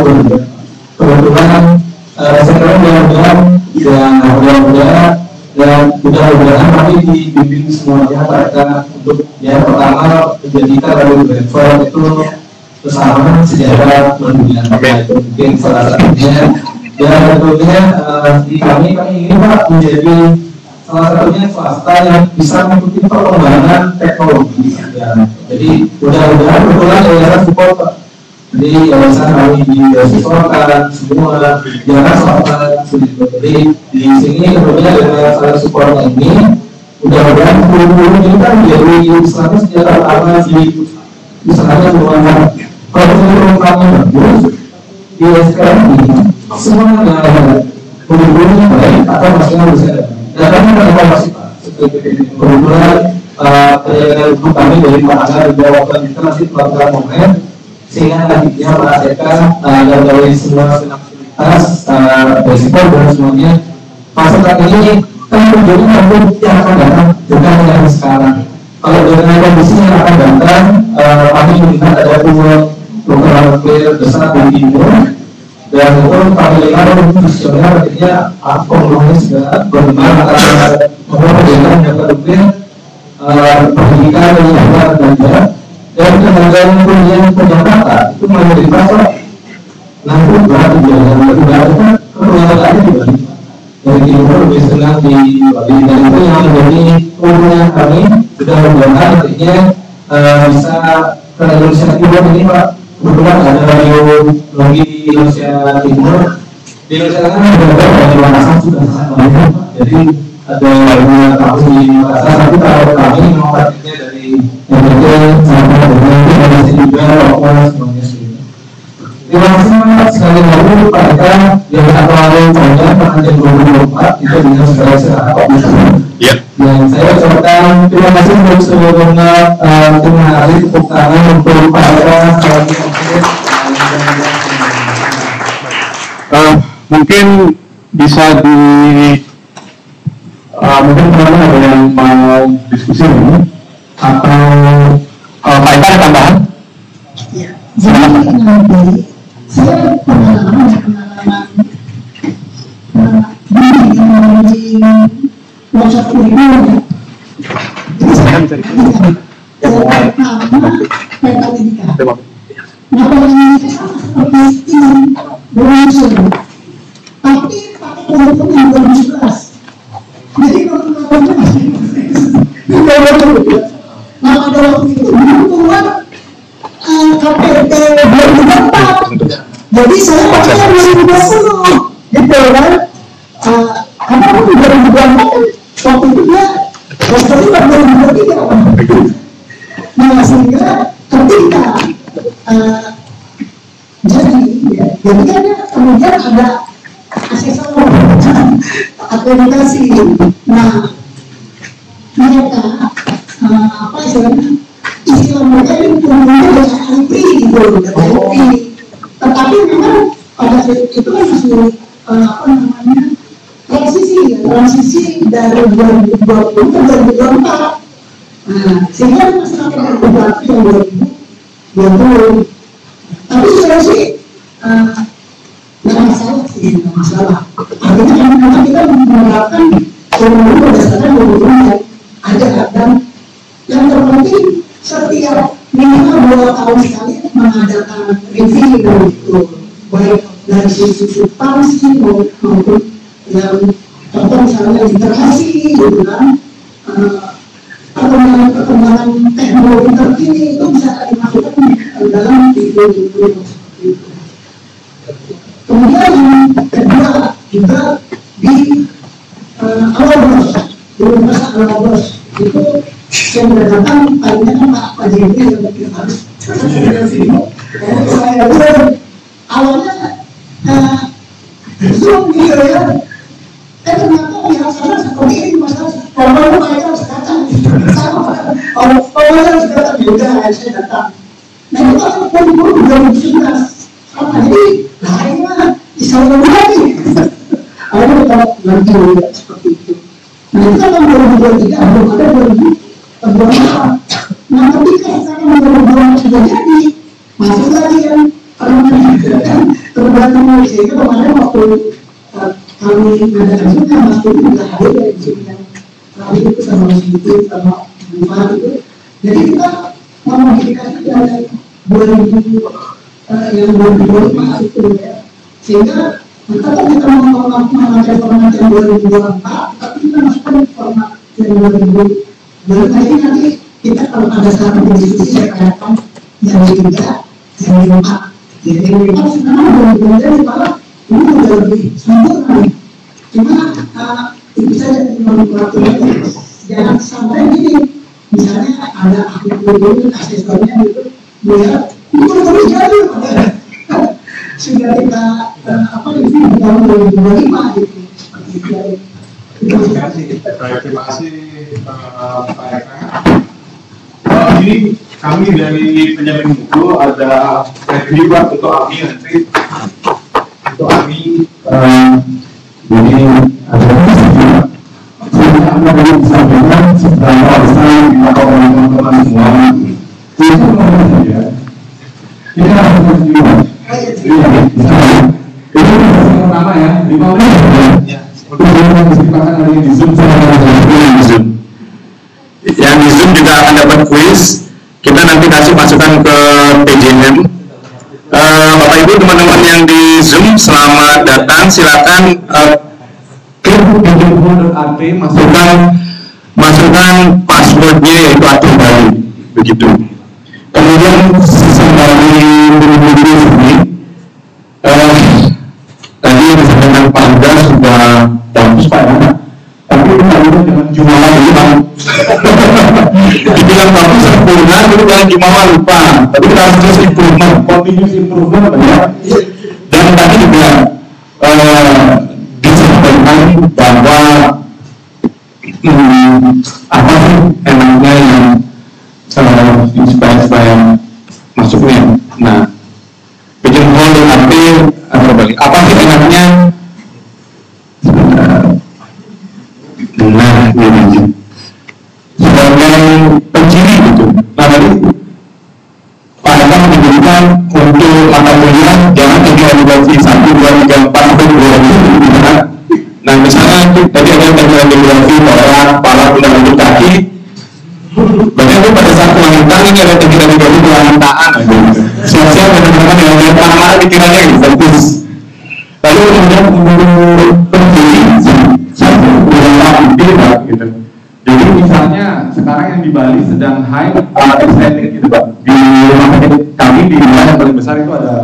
kebetulan saya kira mudah-mudahan dan mudah-mudahan kami dibimbing semuanya mereka untuk yang pertama menjadikan radio driver itu bersama sejarah mendunia itu mungkin salah satunya dan tentunya di kami ingin Pak menjadi salah satunya swasta yang bisa mengikuti perkembangan teknologi ya. Jadi mudah-mudahan kebetulan yayasan support Pak jadi yayasan kami di siswakan semua jangan swasta jadi di sini kemudian dengan salah support ini mudah-mudahan guru-guru ini kan menjadi istilahnya sejarah pertama di misalnya ruangan kalau kami bagus di SKM ini semua guru-gurunya baik atau masih bisa dan kami akan masih Pak kebetulan untuk kami dari Pak Aga di bawah kita nanti melakukan momen sehingga nantinya Pak Eka dan dari semua atas resiko dan semuanya pasukan ini kan menjadi nanti yang akan datang bukan yang sekarang kalau dengan kondisi yang akan datang kami melihat ada program clear besar di timur dan itu kami lihat visioner artinya pengurusnya sudah berkembang antara pendidikan yang kedua pendidikan yang berbeda dan tenaga yang Jakarta itu mayoritas nanti berarti tidak ada keluarga di Bali dari timur lebih senang di Bali dan itu yang menjadi umumnya kami sudah membuat artinya bisa ke Indonesia Timur ini Pak kebetulan ada radio lagi di Indonesia Timur di Indonesia Tengah ada dari Makassar sudah sangat banyak jadi ada kampus di Makassar tapi kalau kami memang praktiknya dari NTT sampai dengan di juga Papua semuanya sudah. Terima kasih sekali lagi Pak Eka yang terlalu banyak penantian 2024 itu dengan segala secara dan saya ucapkan terima kasih untuk seluruhnya tim hari tepuk tangan untuk Pak Eka mungkin bisa di mungkin teman-teman ada yang mau diskusi ini atau Pak Eka ada tambahan? Ya, jadi nanti di WhatsApp kurikulum. Jadi saya pertama pendidikan. Nah, pendidikan seperti ini berunsur, tapi pakai kurikulum yang 2011. Jadi kurikulumnya masih nah pada waktu itu belum keluar KPP 2004. Jadi saya pakai 2020 gitu kan. Karena aku 2024 kan waktu itu dia waktu itu 2023. Nah sehingga ketika jadi ya kan kemudian ada asesor akreditasi. Nah mereka apa istilahnya istilah mereka ini umumnya dengan antri gitu tetapi memang pada saat itu kan masih apa namanya transisi dari 2020 ke 2024. Nah sehingga masih pakai beberapa yang 2020. Tapi saya sih nggak masalah sih, nggak masalah. Artinya karena kita menerapkan umum berdasarkan yang ada dan yang terpenting setiap minimal 2 tahun sekali mengadakan review gitu, baik dari sisi substansi maupun yang contoh misalnya literasi gitu kan, perkembangan teknologi terkini itu bisa dimasukkan dalam review itu. Kemudian yang kedua juga di Alabos, di Universitas Alabos itu yang berdatang tadinya kan Pak Jendri yang harus saya awalnya Zoom gitu ya, ternyata yang sana seperti ini masalah kalau mereka harus datang sama orang harus datang juga saya datang. Nah itu kan pun 2019 sama jadi nah ini mah disalurkan lagi akhirnya kita nanti seperti itu. Nah itu kan 2023 belum ada 2024. Nah ketika sekarang 2024 sudah jadi masuk lagi yang terbantu sehingga kemarin waktu kami mengadakan juga Mas Tuli juga hadir dari sini yang kami itu sama Mas Tuli sama Bupati itu. Jadi kita memodifikasi dari 2000 yang 2025 itu ya, sehingga kalau kita mau memakai format yang 2024 tapi kita masukkan format yang 2000. Jadi nanti kita kalau ada satu diskusi saya katakan yang ketiga yang keempat. Jadi yang keempat sekarang 2023 malah ini sudah lebih sempurna. Cuma itu saja peraturannya jangan sampai gini, misalnya ada akun asesornya gitu, dia itu terus jadi sudah kita apa itu di tahun 2025 gitu seperti itu. Terima kasih Pak Eka. Ini kami dari penjamin buku ada review untuk AMI nanti untuk AMI jadi ada saya akan disampaikan seberapa besar kita oleh teman-teman semua itu saja kita harus berjuang ini pertama ya 5 menit ya untuk yang disediakan hari ini di Zoom yang di Zoom juga akan dapat kuis. Kita nanti kasih masukan ke PJM. Bapak Ibu teman-teman yang di Zoom selamat datang, silakan klik pjm.at masukkan passwordnya yaitu aktif baru begitu. Kemudian sembari buru-buru ini tadi yang disampaikan Pak Ida sudah bagus Pak ya, tapi kalau dengan Jumawa lupa dibilang bagus sempurna itu dengan Jumawa lupa, tapi kita harus terus improvement, continuous improvement ya. Dan tadi juga disampaikan bahwa apa sih enaknya yang supaya masuknya. Nah, pigeonhole dan arti atau balik. Apa sih enaknya? Nah, ini sebagai penciri gitu. Nah, tadi Pak Eka menyebutkan untuk mata kuliah jangan idealisasi misalnya tadi ada tampilan geografi orang, kepala, pundak, lutut, kaki. Bahkan itu pada saat wanita ini ada tampilan geografi pewangitaan aja. Siap-siap teman-teman yang lihat mana pikirannya gitu, fokus. Lalu kemudian umur berdiri satu gitu. Jadi misalnya sekarang yang di Bali sedang high exciting gitu Pak. Di rumah sakit kami di wilayah yang paling besar itu ada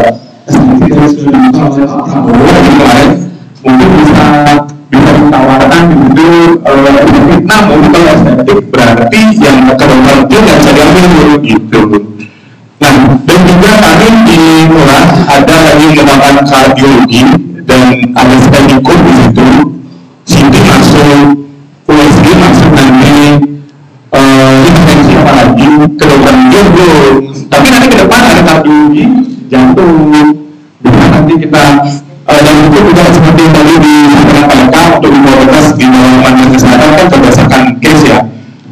mungkin bisa ditawarkan gitu. Namun kalau estetik berarti yang kedokteran itu nggak bisa diambil gitu. Nah, dan juga kami di Murah ada lagi menggunakan kardiologi dan ada stadikum di situ. Situ masuk USG, masuk nanti intervensi apa lagi kedokteran belum. Tapi nanti ke depan ada kardiologi jantung. Bisa nanti kita dan itu juga seperti yang tadi disampaikan untuk prioritas di dalam Kementerian Kesehatan kan berdasarkan case ya.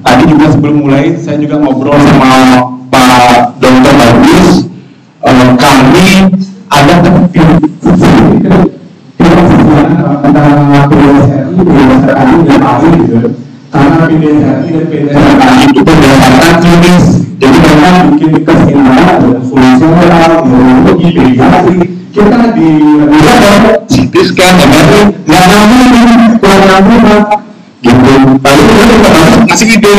Tadi juga sebelum mulai saya juga ngobrol sama Pak Dr. Bagus. Kami ada antara PDSRI, PDSRI dan AWI gitu. Karena PDSRI dan PDSRI itu berdasarkan klinis. Jadi mereka bikin kesimpulan dan fungsional, neurologi, pediatri. Kita di CT scan, MRI, nggak nyambung, kurang nyambung gitu. Lalu kita ngasih ide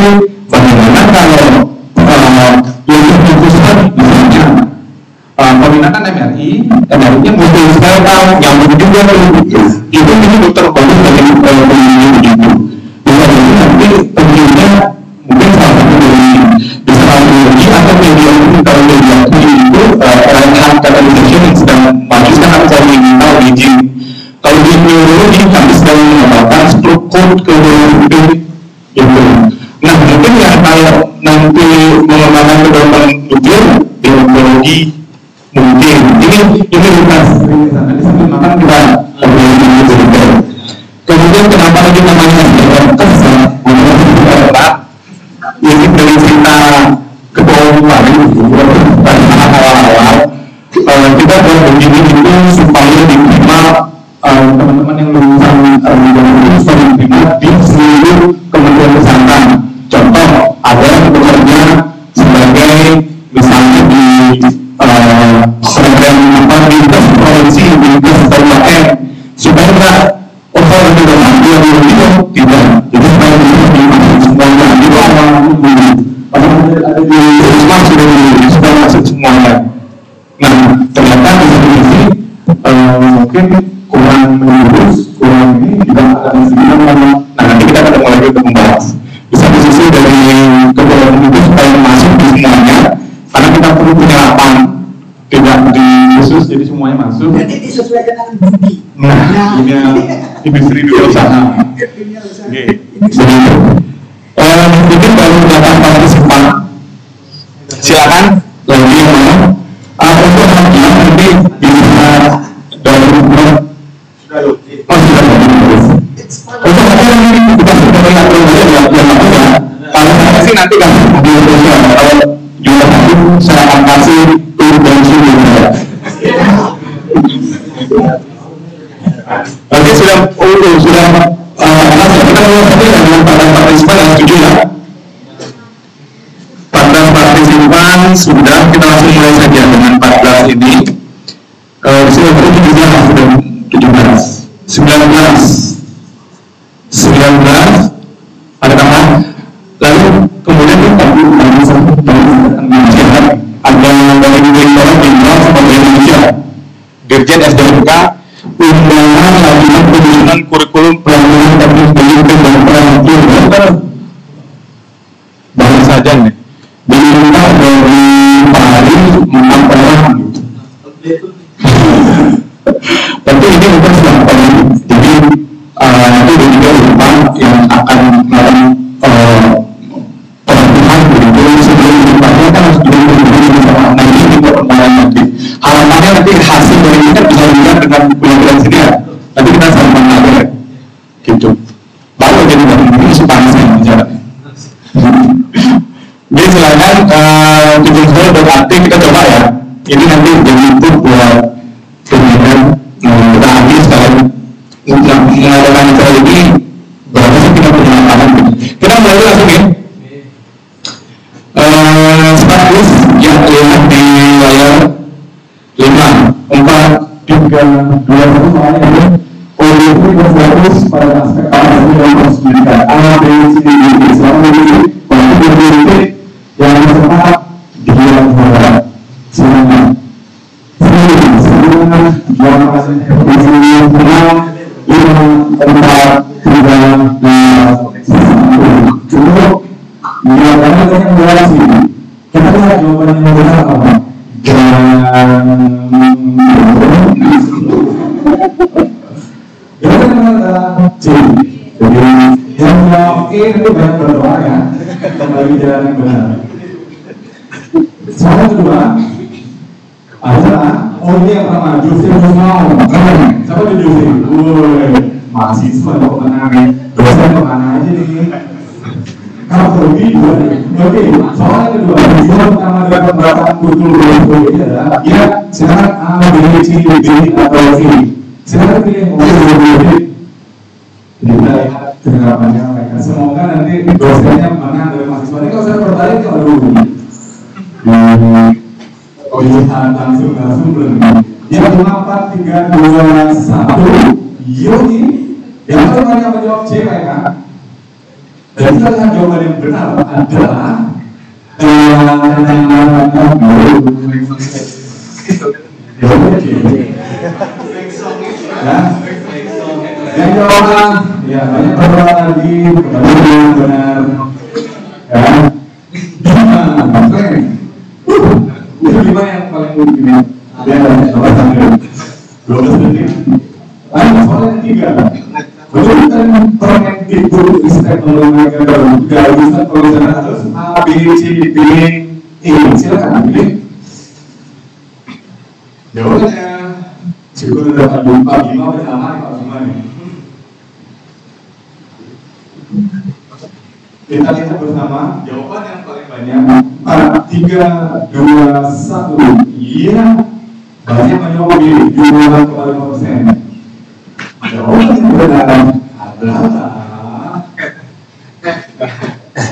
bagaimana kalau lebih fokuskan misalnya peminatan MRI-nya multi skeletal nyambung juga gitu. Itu ini dokter bagus dari penelitian begitu. Jadi nanti tentunya mungkin salah satu dari bisa radiologi atau mediologi. Kalau mediologi itu rangkaian catalization yang sedang maju sekarang saya ingin tahu izin. Kalau di neurologi kami sedang mengembangkan struktur ke neurologi gitu. Nah mungkin ya kalau nanti mengembangkan kedokteran nuklir di neurologi mungkin ini lintas nanti sambil makan kita gitu. Kemudian kenapa lagi namanya kesal? Ini dari cerita ketua umum kami awal-awal kita buat begini itu supaya diterima teman-teman yang lulusan itu supaya diterima di seluruh Kementerian Kesehatan. Contoh ada yang bekerja sebagai misalnya di Kementerian Lintas Provinsi, Lintas Kabupaten supaya enggak over dengan dia tidak. Jadi supaya dimasuk semuanya di awal ada di rumah sudah masuk semuanya. Nah ternyata di sini mungkin kurang lurus, kurang ini juga ada sembilan. Nah nanti kita akan mulai untuk membahas. Bisa disisi dari kedua itu supaya masuk di semuanya, karena kita perlu penyerapan tidak di khusus jadi semuanya masuk. Jadi disesuaikan dengan budi. Nah ini industri dunia usaha. Oke. Mungkin baru datang partisipan. Silakan lagi yang mana? Untuk nanti bisa dari sudah untuk nanti kita sudah melihat yang kalau saya sih nanti kan di sosial kalau juga nanti saya akan kasih tur dan sini Oke sudah kita mulai dengan partisipan yang setuju ya. Partisipan sudah, kita langsung mulai saja dengan 14 ini. Di sini sudah 19 ada tambahan. Lalu kemudian kita ada dari Direktorat Jenderal Sumber Indonesia, Dirjen SDMK, undangan lanjutan penyusunan kurikulum pelayanan teknis pendidikan dan pelatihan. Banyak saja nih. Diminta dari Pak Hari 4 orang. Tentu ini bukan siapa ini. Jadi nanti ada juga Jepang yang akan melakukan pelatihan begitu sebelum Jepangnya kan harus dulu bersama. Nah ini kita pertemuan nanti. Harapannya nanti hasil dari kita bisa dilihat dengan bulan-bulan sini ya. Nanti kita sama aja gitu. Baru jadi ini Jepang saya bicara. Jadi silakan tujuan.at kita coba ya. Ini nanti jadi input buat kemudian kita ambil sekalian mengadakan acara ini berapa sih kita punya lapangan? Kita mulai langsung ya. Status yang terlihat di layar 5, 4, 3, 2, 1 soalnya ini ODP berfokus pada aspek apa yang harus dilihat A, B, C, D, E selama ini waktu berdetik yang sempat dia buat semuanya semua yang masih berisinya 5, 4, 3, 2, 1 cukup. Ya, karena banyak durasi. Kita lihat jawaban yang benar apa? Jawaban yang benar C. Jadi yang jawab E itu banyak berdoa ya. Kembali jalan yang benar. Soal kedua adalah ini yang pertama Jose Musmau. Siapa itu Jose? Mahasiswa kok menang ya. Dosen kemana aja nih? Kalau lebih oke, soal kedua, yang pertama dari pemerataan kultur ini adalah ya silakan A, B, C, D atau C. Silakan pilih mau jadi kita lihat penerapannya mereka. Semoga nanti dosennya menang dari mahasiswa. Ini kalau saya bertanya kalau dulu lihat langsung belum. Yang 4, 3, 2, 1 Yoni yang banyak menjawab C mereka. Dan kita lihat jawaban yang benar adalah yang jawaban ya banyak berdoa lagi kembali yang benar ya 5 itu 5 yang paling mungkin ya coba sambil 12 detik soal yang 3 betul kan Permendikbud Ristek Teknologi Gak bisa perencanaan harus A, B, C, D, E. Silakan pilih. Jawabannya syukur dapat Pak Bima bersama Pak Bima nih. Kita lihat bersama jawaban yang paling banyak 4, 3, 2, 1 iya banyak menjawab B 2,5%. Jawaban yang benar adalah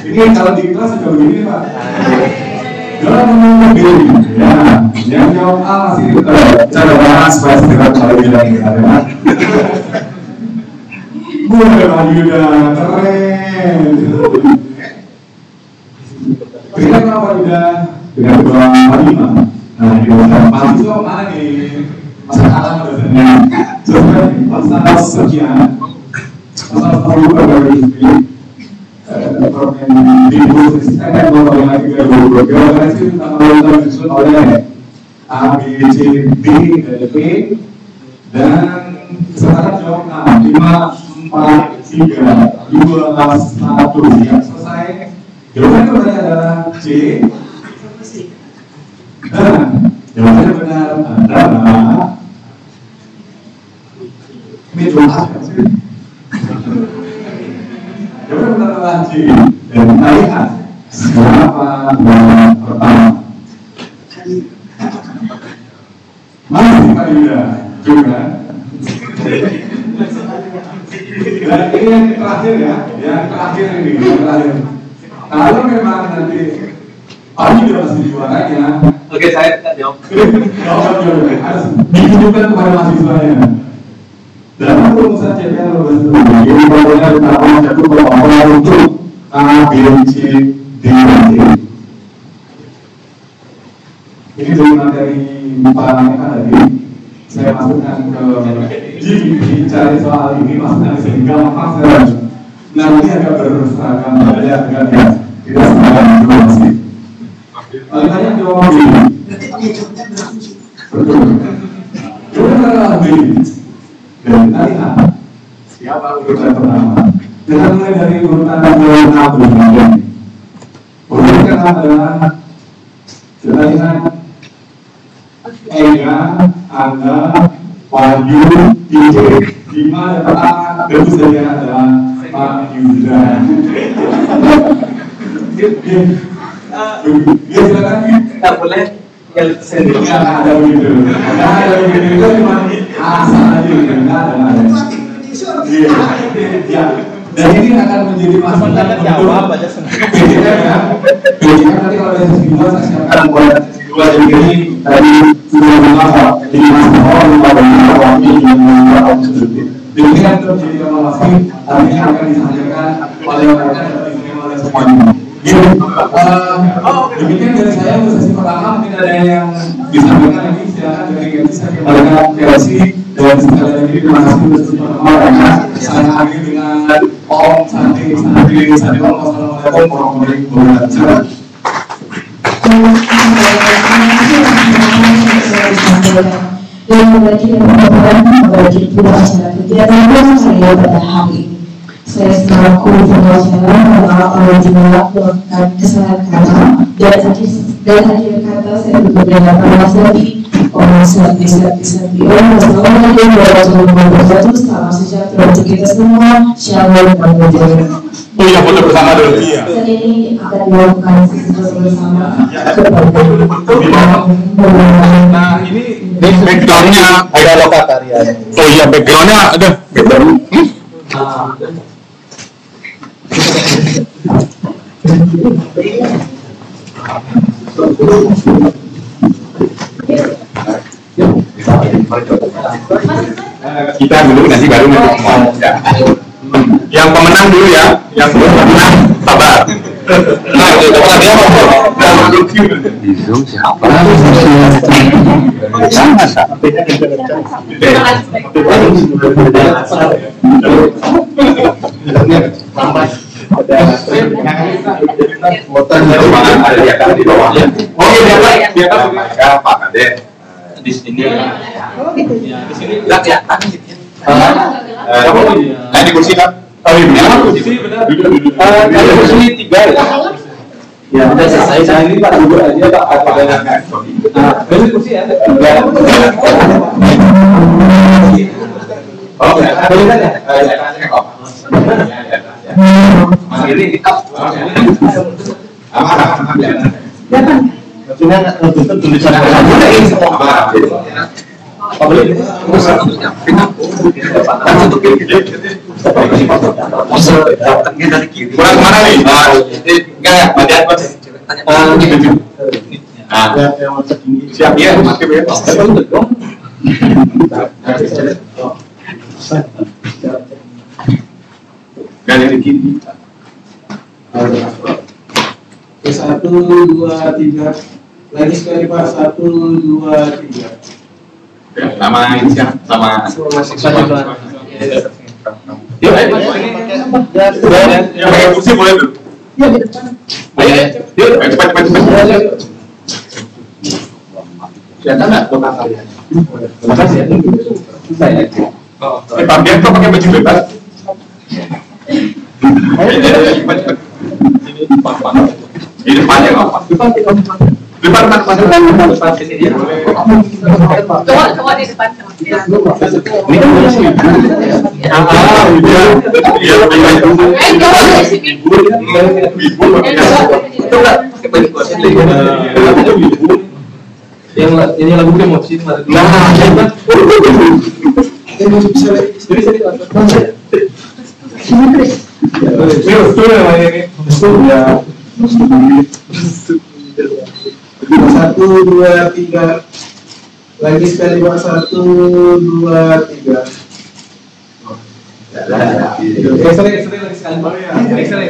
ini kalau di kelas juga begini Pak. Jawaban yang benar ya, yang jawab A masih cara bahas supaya segera kalau bilang ada. Boleh Pak Yuda, keren. Kita kenapa Yuda dengan kedua Pak. Nah di mahasiswa mana nih? Masa kalah dosennya. Pasal sekian pasal 10 dari Permendikbud Ristek Teknologi jawabannya sih tentang disusun oleh A, B, C, D, dan E dan sekarang jawab 6, 5, 4, 3, 2, 1 siap selesai. Jawaban yang benar adalah C dan jawaban yang benar adalah ini doa sih. Jawaban benar adalah C dan kita lihat siapa yang pertama. Masih Pak Yuda juga. Dan ini yang terakhir ya, yang terakhir ini, yang terakhir. Kalau memang nanti Pak Yuda masih juaranya, Oke, saya tidak jawab. Harus ditunjukkan kepada mahasiswanya. Dalam rumusan CPR jadi pokoknya utama satu berapa untuk A, B, C, D, E. Ini dari materi Pak tadi saya masukkan ke GPT cari soal ini masukkan sehingga maaf nanti agak berseragam banyak dengan ya tidak semua informasi. Paling banyak jawab B. Betul. Jawaban adalah B. Dan kita lihat siapa urutan pertama. Kita mulai dari urutan yang kemudian. Urutan pertama adalah kita lihat Ega, Angga, Wahyu, DJ. Lima yang pertama tentu saja adalah Pak Yuda. Ya silakan. Tidak boleh yang sendiri. Nggak ada begitu. Nggak ada begitu. Itu cuma asal aja. Nggak ada. Sure. Ya. Dan ini akan menjadi masukan jawab aja PJM nanti kalau ada sesi 2 saya siapkan buat sesi 2. Jadi ini tadi sudah mengasak jadi masalah pada waktu yang demikian terjadi evaluasi artinya akan disampaikan oleh mereka dan diterima oleh semuanya. Demikian dari saya untuk sesi pertama. Mungkin ada yang disampaikan lagi, silakan dari Genti saya kembalikan kreasi dan sekali lagi terima kasih untuk semuanya. Saya akhiri dengan Om Santi Wassalamualaikum warahmatullahi wabarakatuh. Dan membagi pula acara kegiatan saya pada hari ini. Saya selaku pengacara mengenal jumlah melakukan kesalahan kata dan akhir kata saya beberapa lagi Assalamualaikum warahmatullahi wabarakatuh. Salam sejahtera untuk kita semua. Shalom dan berjaya. Punya foto bersama dulu. Dan ini akan dilakukan bersama Nah ini backgroundnya ada lokataria. Oh iya, backgroundnya ada background. Kita dulu nanti baru ngomong. Yang pemenang dulu ya, yang pemenang sabar. Nah, itu tadi apa? Di Zoom siapa? Pak Kade di sini. Oh gitu. di sini Lihat ya, di kursi kan? Oh iya, kursi benar. Kalau kursi 3 ya? Ya, udah selesai. Saya ini Pak dulu aja Pak. Ini kursi ya. Oh, Boleh kan ya? ini kita Cuma tulisan kurang mana nih? Enggak, bagian siap ya, makin ya. Dari kiri. 1, 2, 3. Lagi sekali Pak, 1, 2, 3. Nama inisial sama yuk, ayo pakai kursi boleh tuh. Ya di depan. Yuk, cepat. Siapa nggak tukang kalian? Terima kasih ya. Saya. Pak Bian kok pakai baju bebas? Cepat. Di depannya nggak apa? Depan sini dia. Coba di depan. Ini kan kursi. Iya. Coba di sini. Yang ini lagu emosi Nah, Satu, dua, tiga. Lagi sekali Pak, 1, 2, 3. X-ray lagi sekali Pak. X-ray.